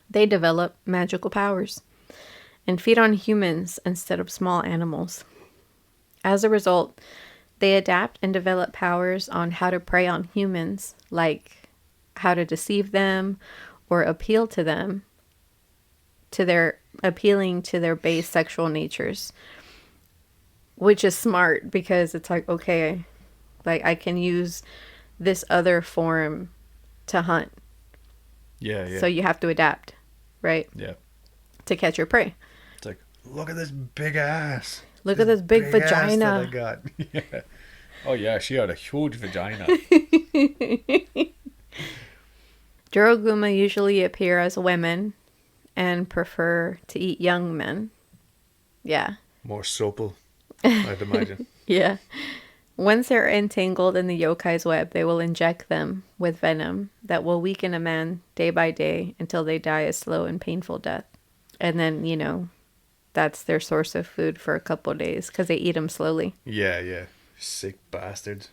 they develop magical powers and feed on humans instead of small animals. As a result, they adapt and develop powers on how to prey on humans, like how to deceive them or appeal to them, appealing to their base sexual natures. Which is smart because it's like, okay, like I can use this other form to hunt. Yeah. So you have to adapt, right? Yeah. To catch your prey. It's like, look at this big ass. Look at this big vagina. Ass that I got. Yeah. Oh yeah, she had a huge vagina. Jorogumo usually appear as women and prefer to eat young men. Yeah. More supple, I'd imagine. Yeah. Once they're entangled in the yokai's web, they will inject them with venom that will weaken a man day by day until they die a slow and painful death. And then, you know, that's their source of food for a couple of days because they eat them slowly. Yeah. Sick bastards.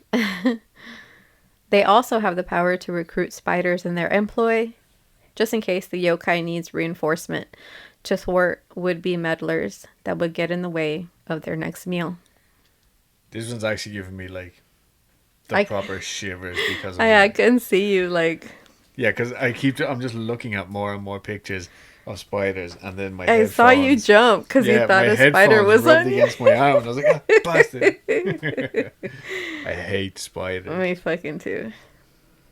They also have the power to recruit spiders in their employ, just in case the yokai needs reinforcement to thwart would-be meddlers that would get in the way of their next meal. This one's actually giving me like the proper shivers because of I can see you like. Yeah, because I'm just looking at more and more pictures of spiders, and then my I saw you jump because you thought a spider was on you. Against my arm. I was like, ah, bastard. I hate spiders. Me fucking too.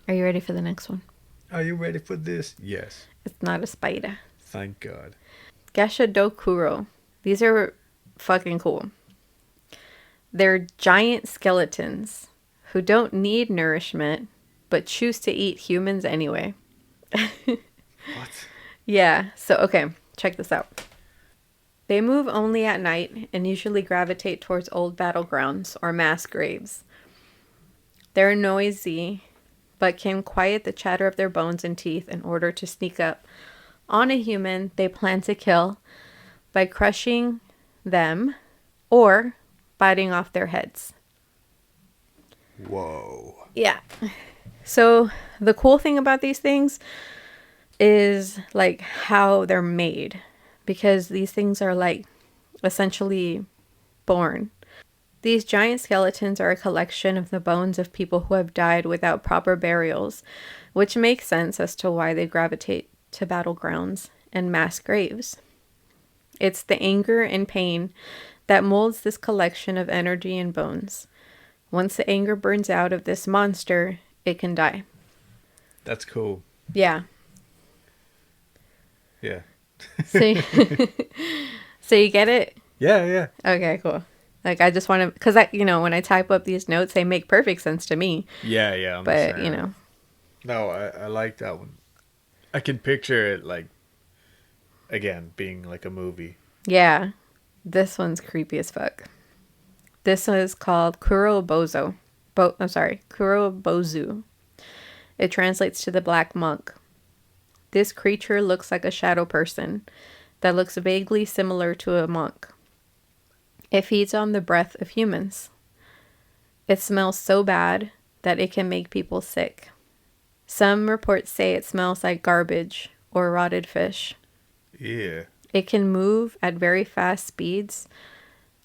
Are you ready for the next one? Are you ready for this? Yes. It's not a spider. Thank God. Gashadokuro. These are fucking cool. They're giant skeletons who don't need nourishment but choose to eat humans anyway. What? Yeah. So, okay. Check this out. They move only at night and usually gravitate towards old battlegrounds or mass graves. They're noisy, but can quiet the chatter of their bones and teeth in order to sneak up on a human they plan to kill by crushing them or biting off their heads. Whoa. Yeah. So the cool thing about these things is like how they're made, because these things are like essentially born. These giant skeletons are a collection of the bones of people who have died without proper burials, which makes sense as to why they gravitate to battlegrounds and mass graves. It's the anger and pain that molds this collection of energy and bones. Once the anger burns out of this monster, it can die. That's cool. Yeah. Yeah. So you get it? Yeah. Okay, cool. Like, I just want to, because when I type up these notes, they make perfect sense to me. Yeah. But, No, I like that one. I can picture it, like, again, being like a movie. Yeah. This one's creepy as fuck. This one is called Kurobozu. Kurobozu. It translates to the black monk. This creature looks like a shadow person that looks vaguely similar to a monk. It feeds on the breath of humans. It smells so bad that it can make people sick. Some reports say it smells like garbage or rotted fish. Yeah. It can move at very fast speeds,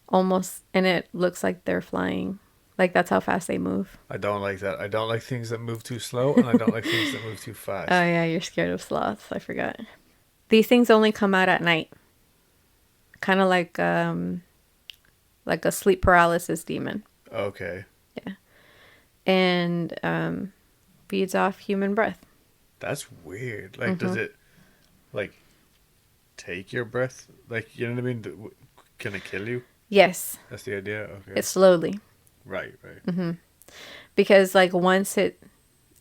almost, and it looks like they're flying. Like, that's how fast they move. I don't like that. I don't like things that move too slow, and I don't like things that move too fast. Oh, yeah, you're scared of sloths. I forgot. These things only come out at night. Kind of like a sleep paralysis demon. Okay. Yeah. And feeds off human breath. That's weird. Like, does it, like, take your breath? Like, you know what I mean? Can it kill you? Yes. That's the idea? Okay. It's slowly. Right. Mm-hmm. Because, like, once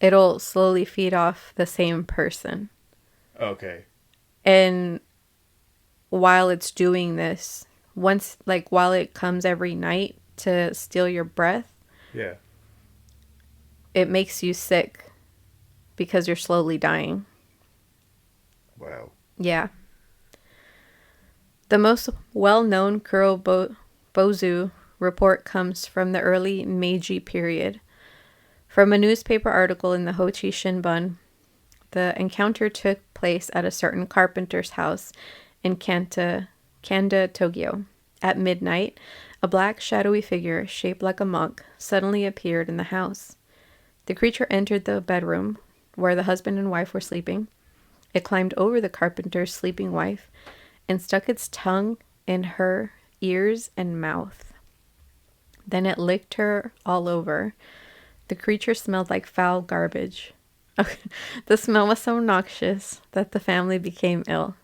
it'll slowly feed off the same person. Okay. And while it's doing this, while it comes every night to steal your breath. Yeah. It makes you sick because you're slowly dying. Wow. Yeah. The most well-known Kurobozu report comes from the early Meiji period. From a newspaper article in the Hochi Shinbun, the encounter took place at a certain carpenter's house in Kanda, Tokyo. At midnight, a black shadowy figure shaped like a monk suddenly appeared in the house. The creature entered the bedroom where the husband and wife were sleeping. It climbed over the carpenter's sleeping wife and stuck its tongue in her ears and mouth. Then it licked her all over. The creature smelled like foul garbage. The smell was so noxious that the family became ill.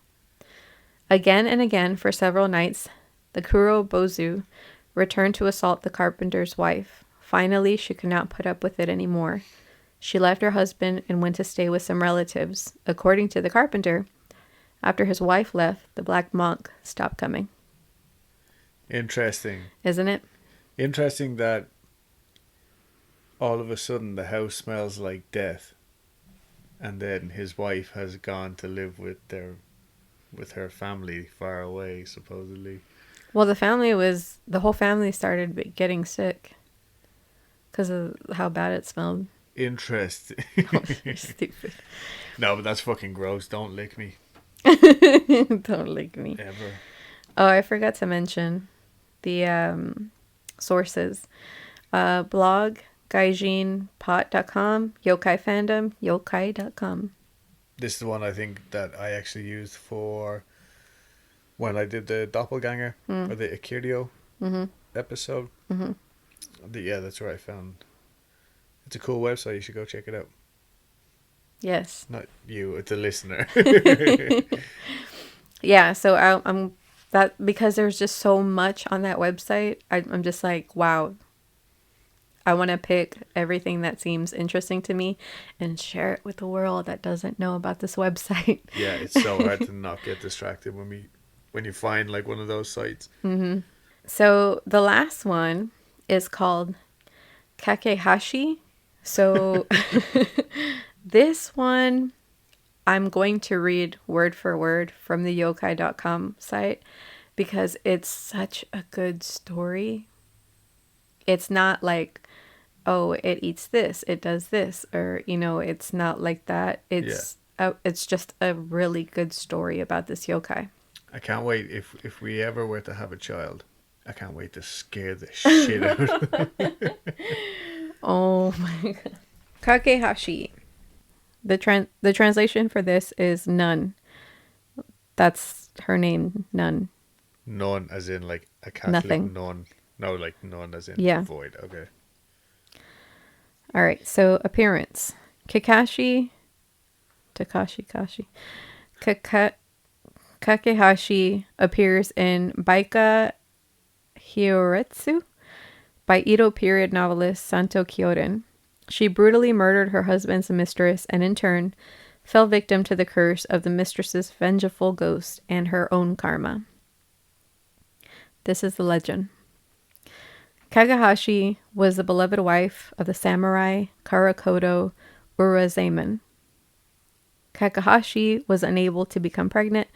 Again and again for several nights, the Kurobozu returned to assault the carpenter's wife. Finally, she could not put up with it anymore. She left her husband and went to stay with some relatives. According to the carpenter, after his wife left, the black monk stopped coming. Interesting. Isn't it? Interesting that all of a sudden the house smells like death. And then his wife has gone to live with her family far away, supposedly. Well, the whole family started getting sick because of how bad it smelled. Interesting. Oh, you're stupid. No, but that's fucking gross. Don't lick me. Don't lick me. Ever. Oh, I forgot to mention the sources. Blog, gaijinpot.com, Yokai fandom, yokai.com. This is the one I think that I actually used for when I did the Doppelganger or the Akirio episode. Mm-hmm. Yeah, that's where I found. It's a cool website. You should go check it out. Yes. Not you, it's a listener. Yeah, so I'm that because there's just so much on that website. I'm just like, wow. I want to pick everything that seems interesting to me and share it with the world that doesn't know about this website. Yeah, it's so hard to not get distracted when you find like one of those sites. Mm-hmm. So the last one is called Kakehashi. So this one I'm going to read word for word from the yokai.com site because it's such a good story. It's not like, oh, it eats this, it does this, or, it's not like that. It's just a really good story about this yokai. I can't wait. If we ever were to have a child, I can't wait to scare the shit out of them. Oh my god. Kakehashi. The translation for this is nun. That's her name, nun. Nun as in like a Catholic Nothing. nun. No, like nun as in void. Okay. All right. So appearance. Kakehashi. Kakehashi appears in Baika Hyoretsu by Edo period novelist Santo Kyoden. She brutally murdered her husband's mistress and in turn fell victim to the curse of the mistress's vengeful ghost and her own karma. This is the legend. Kakehashi was the beloved wife of the samurai Karakoto Urasaemon. Kakehashi was unable to become pregnant,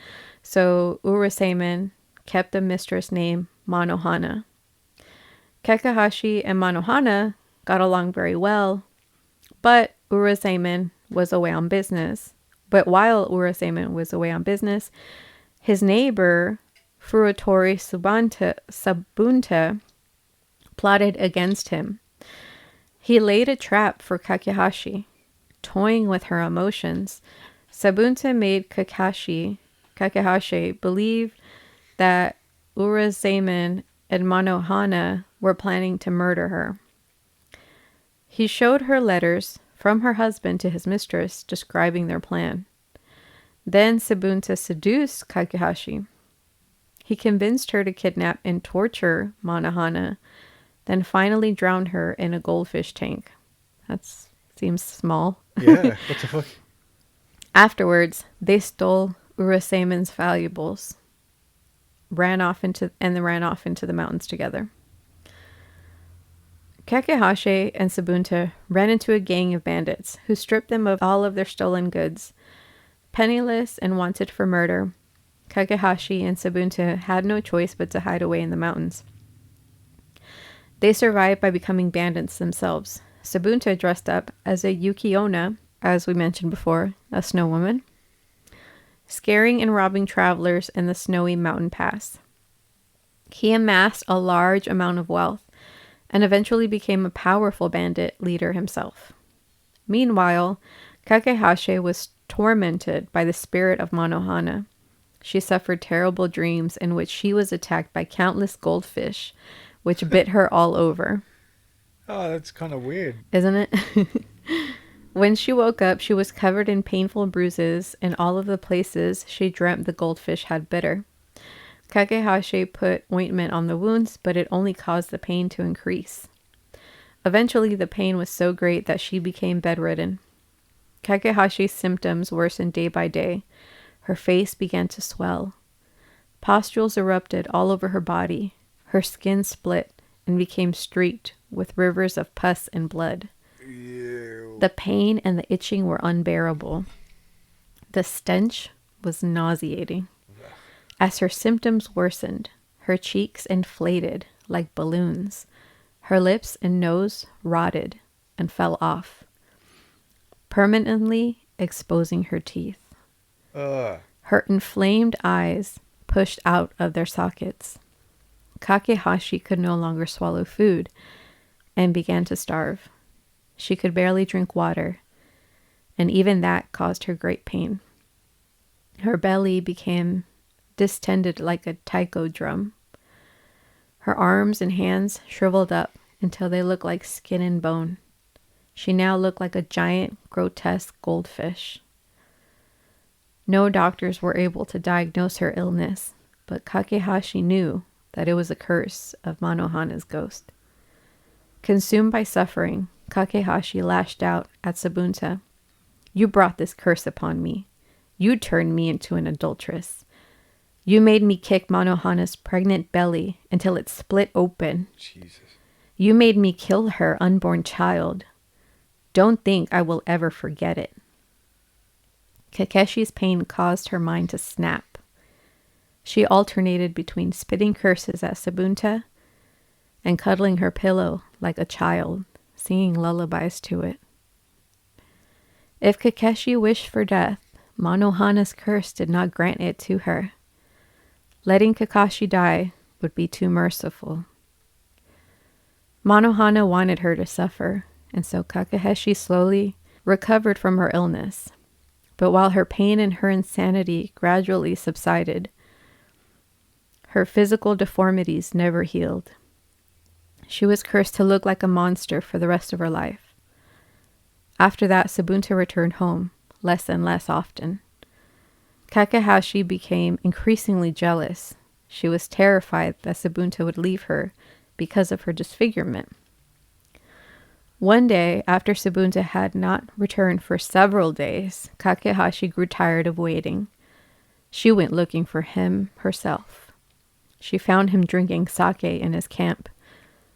so Urasaemon kept a mistress named Manohana. Kakehashi and Manohana got along very well, but Urasaemon was away on business. But while Urasaemon was away on business, his neighbor Furutori Sabunta plotted against him. He laid a trap for Kakehashi, toying with her emotions. Sabunta made Kakehashi believe that Urasaemon and Manohana were planning to murder her. He showed her letters from her husband to his mistress describing their plan. Then Sabunta seduced Kakehashi. He convinced her to kidnap and torture Manohana, then finally drowned her in a goldfish tank. That seems small. Yeah, what the fuck? Afterwards, they stole Urasaemon's valuables, ran off into the mountains together. Kakehashi and Sabunta ran into a gang of bandits who stripped them of all of their stolen goods. Penniless and wanted for murder, Kakehashi and Sabunta had no choice but to hide away in the mountains. They survived by becoming bandits themselves. Sabunta dressed up as a Yuki-onna, as we mentioned before, a snow woman, scaring and robbing travelers in the snowy mountain pass. He amassed a large amount of wealth and eventually became a powerful bandit leader himself. Meanwhile, Kakehashi was tormented by the spirit of Manohana. She suffered terrible dreams in which she was attacked by countless goldfish, which bit her all over. Oh, that's kind of weird. Isn't it? When she woke up, she was covered in painful bruises in all of the places she dreamt the goldfish had bit her. Kakehashi put ointment on the wounds, but it only caused the pain to increase. Eventually, the pain was so great that she became bedridden. Kakehashi's symptoms worsened day by day. Her face began to swell. Pustules erupted all over her body. Her skin split and became streaked with rivers of pus and blood. Ew. The pain and the itching were unbearable. The stench was nauseating. As her symptoms worsened, her cheeks inflated like balloons. Her lips and nose rotted and fell off, permanently exposing her teeth. Her inflamed eyes pushed out of their sockets. Kakehashi could no longer swallow food and began to starve. She could barely drink water, and even that caused her great pain. Her belly became distended like a taiko drum. Her arms and hands shriveled up until they looked like skin and bone. She now looked like a giant, grotesque goldfish. No doctors were able to diagnose her illness, but Kakehashi knew that it was a curse of Manohana's ghost. Consumed by suffering, Kakehashi lashed out at Sabunta. "You brought this curse upon me. You turned me into an adulteress. You made me kick Manohana's pregnant belly until it split open. Jesus. You made me kill her unborn child. Don't think I will ever forget it." Kakeshi's pain caused her mind to snap. She alternated between spitting curses at Sabunta and cuddling her pillow like a child, singing lullabies to it. If Kakeshi wished for death, Manohana's curse did not grant it to her. Letting Kakashi die would be too merciful. Manohana wanted her to suffer, and so Kakehashi slowly recovered from her illness. But while her pain and her insanity gradually subsided, her physical deformities never healed. She was cursed to look like a monster for the rest of her life. After that, Sabunta returned home, less and less often. Kakehashi became increasingly jealous. She was terrified that Sabunta would leave her because of her disfigurement. One day, after Sabunta had not returned for several days, Kakehashi grew tired of waiting. She went looking for him herself. She found him drinking sake in his camp,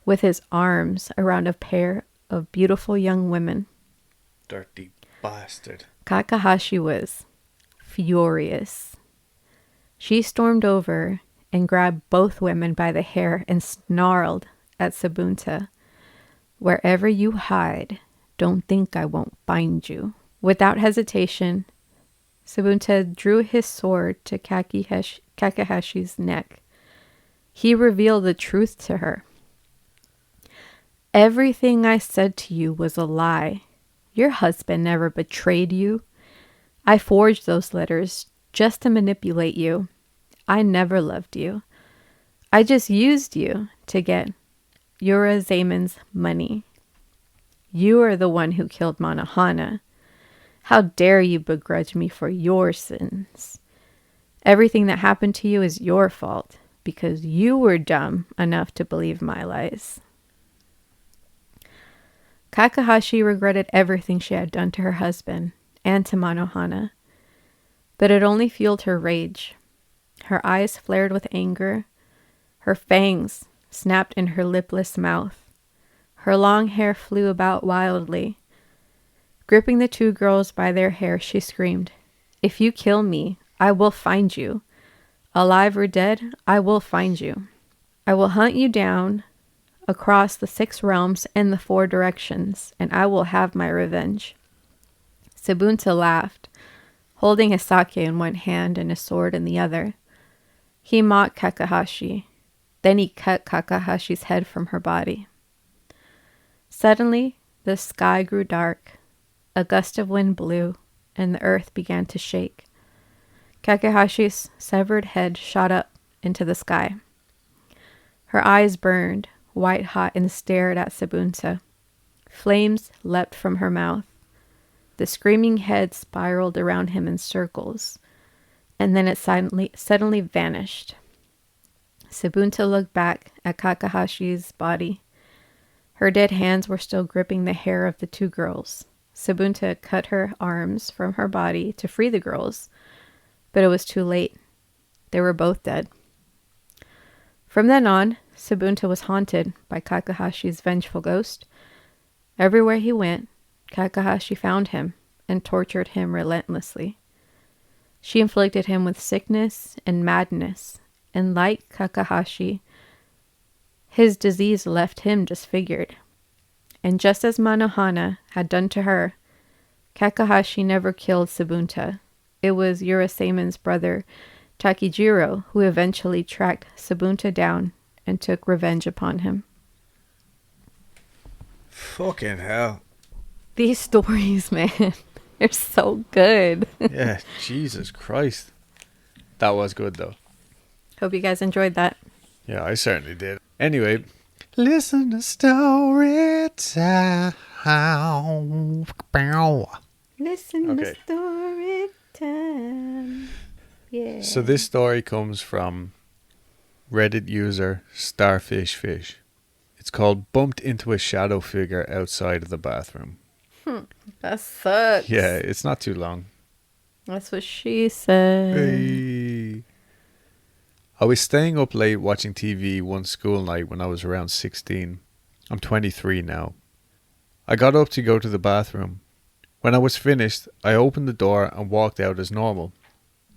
with his arms around a pair of beautiful young women. Dirty bastard. Kakehashi was furious. She stormed over and grabbed both women by the hair and snarled at Sabunta. "Wherever you hide, don't think I won't find you." Without hesitation, Sabunta drew his sword to Kakehashi's neck. He revealed the truth to her. "Everything I said to you was a lie. Your husband never betrayed you. I forged those letters just to manipulate you. I never loved you. I just used you to get Urazaemon's money. You are the one who killed Manohana. How dare you begrudge me for your sins? Everything that happened to you is your fault because you were dumb enough to believe my lies." Kakehashi regretted everything she had done to her husband and to Manohana, but it only fueled her rage. Her eyes flared with anger. Her fangs snapped in her lipless mouth. Her long hair flew about wildly. Gripping the two girls by their hair, she screamed, "If you kill me, I will find you. Alive or dead, I will find you. I will hunt you down across the 6 realms and the 4 directions, and I will have my revenge. Sabunta laughed, holding his sake in one hand and his sword in the other. He mocked Kakahashi. Then he cut Kakahashi's head from her body. Suddenly, the sky grew dark. A gust of wind blew, and the earth began to shake. Kakahashi's severed head shot up into the sky. Her eyes burned, white hot, and stared at Sabunta. Flames leapt from her mouth. The screaming head spiraled around him in circles, and then it suddenly vanished. Sabunta looked back at Kakahashi's body. Her dead hands were still gripping the hair of the 2 girls. Sabunta cut her arms from her body to free the girls, but it was too late. They were both dead. From then on, Sabunta was haunted by Kakahashi's vengeful ghost. Everywhere he went, Kakahashi found him and tortured him relentlessly. She inflicted him with sickness and madness, and like Kakahashi, his disease left him disfigured. And just as Manohana had done to her, Kakahashi never killed Sabunta. It was Urasaemon's brother, Takijiro, who eventually tracked Sabunta down and took revenge upon him. Fucking hell. These stories, man, they're so good. Yeah, Jesus Christ. That was good, though. Hope you guys enjoyed that. Yeah, I certainly did. Anyway, listen to story time. Listen to story time. Yeah. So this story comes from Reddit user StarfishFish. It's called Bumped into a Shadow Figure Outside of the Bathroom. That sucks. Yeah, it's not too long. That's what she said. Hey. I was staying up late watching TV one school night when I was around 16. I'm 23 now. I got up to go to the bathroom. When I was finished, I opened the door and walked out as normal.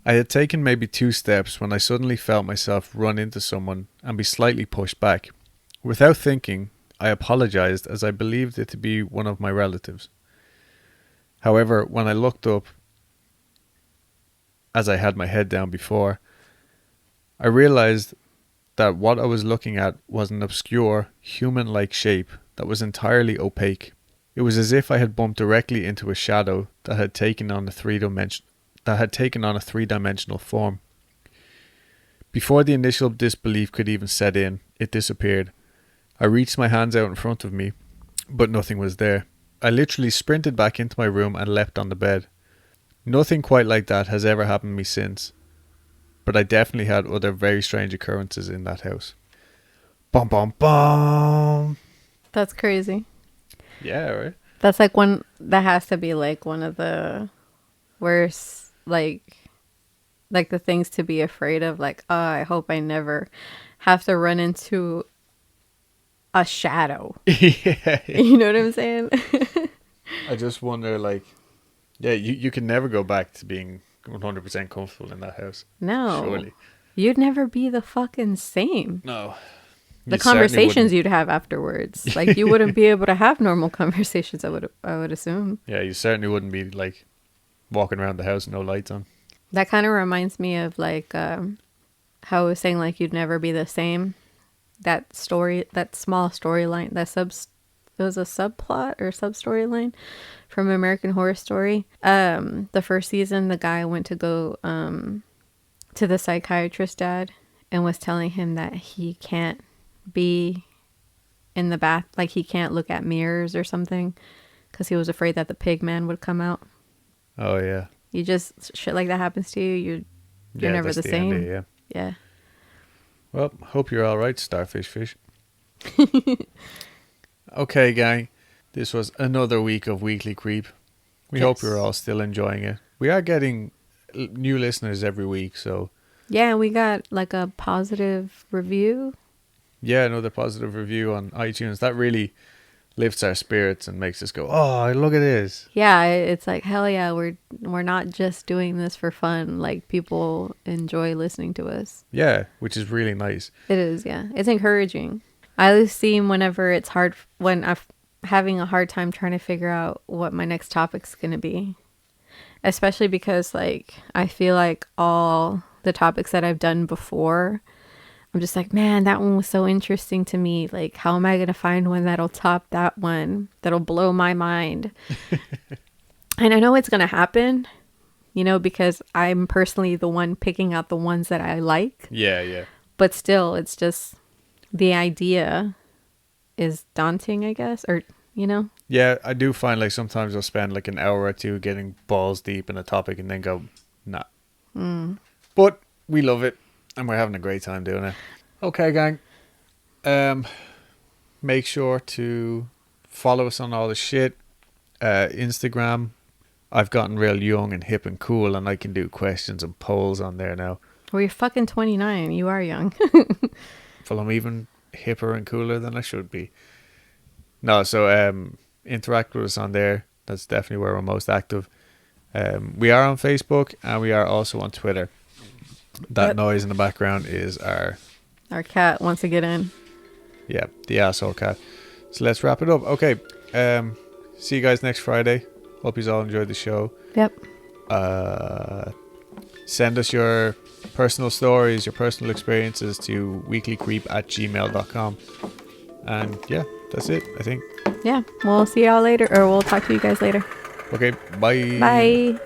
I had taken maybe 2 steps when I suddenly felt myself run into someone and be slightly pushed back. Without thinking, I apologized as I believed it to be one of my relatives. However, when I looked up, as I had my head down before, I realized that what I was looking at was an obscure, human-like shape that was entirely opaque. It was as if I had bumped directly into a shadow that had taken on a three-dimensional form. Before the initial disbelief could even set in, it disappeared. I reached my hands out in front of me, but nothing was there. I literally sprinted back into my room and leapt on the bed. Nothing quite like that has ever happened to me since, but I definitely had other very strange occurrences in that house. Bum bum bum. That's crazy. Yeah, right? That's like that has to be like one of the worst, like the things to be afraid of. Like, oh, I hope I never have to run into a shadow. Yeah. You know what I'm saying? I just wonder, like, yeah, you can never go back to being 100% comfortable in that house. No. Surely. You'd never be the fucking same. No. The conversations you'd have afterwards. Like, you wouldn't be able to have normal conversations, I would assume. Yeah, you certainly wouldn't be, like, walking around the house with no lights on. That kind of reminds me of, like, how I was saying, like, you'd never be the same. That story, that small storyline, it was a subplot or sub-storyline from American Horror Story. The first season, the guy went to go to the psychiatrist dad and was telling him that he can't be in the bath, like he can't look at mirrors or something because he was afraid that the pig man would come out. Oh, yeah. You just, shit like that happens to you, you're never the same. End of it, Yeah. Well, hope you're all right, Starfish Fish. Okay, gang. This was another week of Weekly Creep. We hope you're all still enjoying it. We are getting new listeners every week, so... Yeah, we got like a positive review. Yeah, another positive review on iTunes. That really lifts our spirits and makes us go, oh, look at this. Yeah, it's like, hell yeah, we're not just doing this for fun. Like, people enjoy listening to us. Yeah, which is really nice. It is, yeah. It's encouraging. I always seem whenever it's hard, when I'm having a hard time trying to figure out what my next topic's going to be. Especially because, like, I feel like all the topics that I've done before, I'm just like, man, that one was so interesting to me. Like, how am I going to find one that'll top that one? That'll blow my mind. And I know it's going to happen, you know, because I'm personally the one picking out the ones that I like. Yeah, yeah. But still, it's just the idea is daunting, I guess, or, you know? Yeah, I do find like sometimes I'll spend like an hour or two getting balls deep in a topic and then go, nah. But we love it. And we're having a great time doing it. Okay, gang. Make sure to follow us on all the shit. Instagram. I've gotten real young and hip and cool, and I can do questions and polls on there now. Well, you're fucking 29. You are young. Well, I'm even hipper and cooler than I should be. No, so interact with us on there. That's definitely where we're most active. We are on Facebook, and we are also on Twitter. That noise in the background is our cat wants to get in. Yeah, the asshole cat. So let's wrap it up. Okay. See you guys next Friday. Hope you all enjoyed the show. Yep. Send us your personal stories, your personal experiences to weeklycreep@gmail.com. And yeah, that's it, I think. Yeah, we'll see y'all later, or we'll talk to you guys later. Okay, bye. Bye.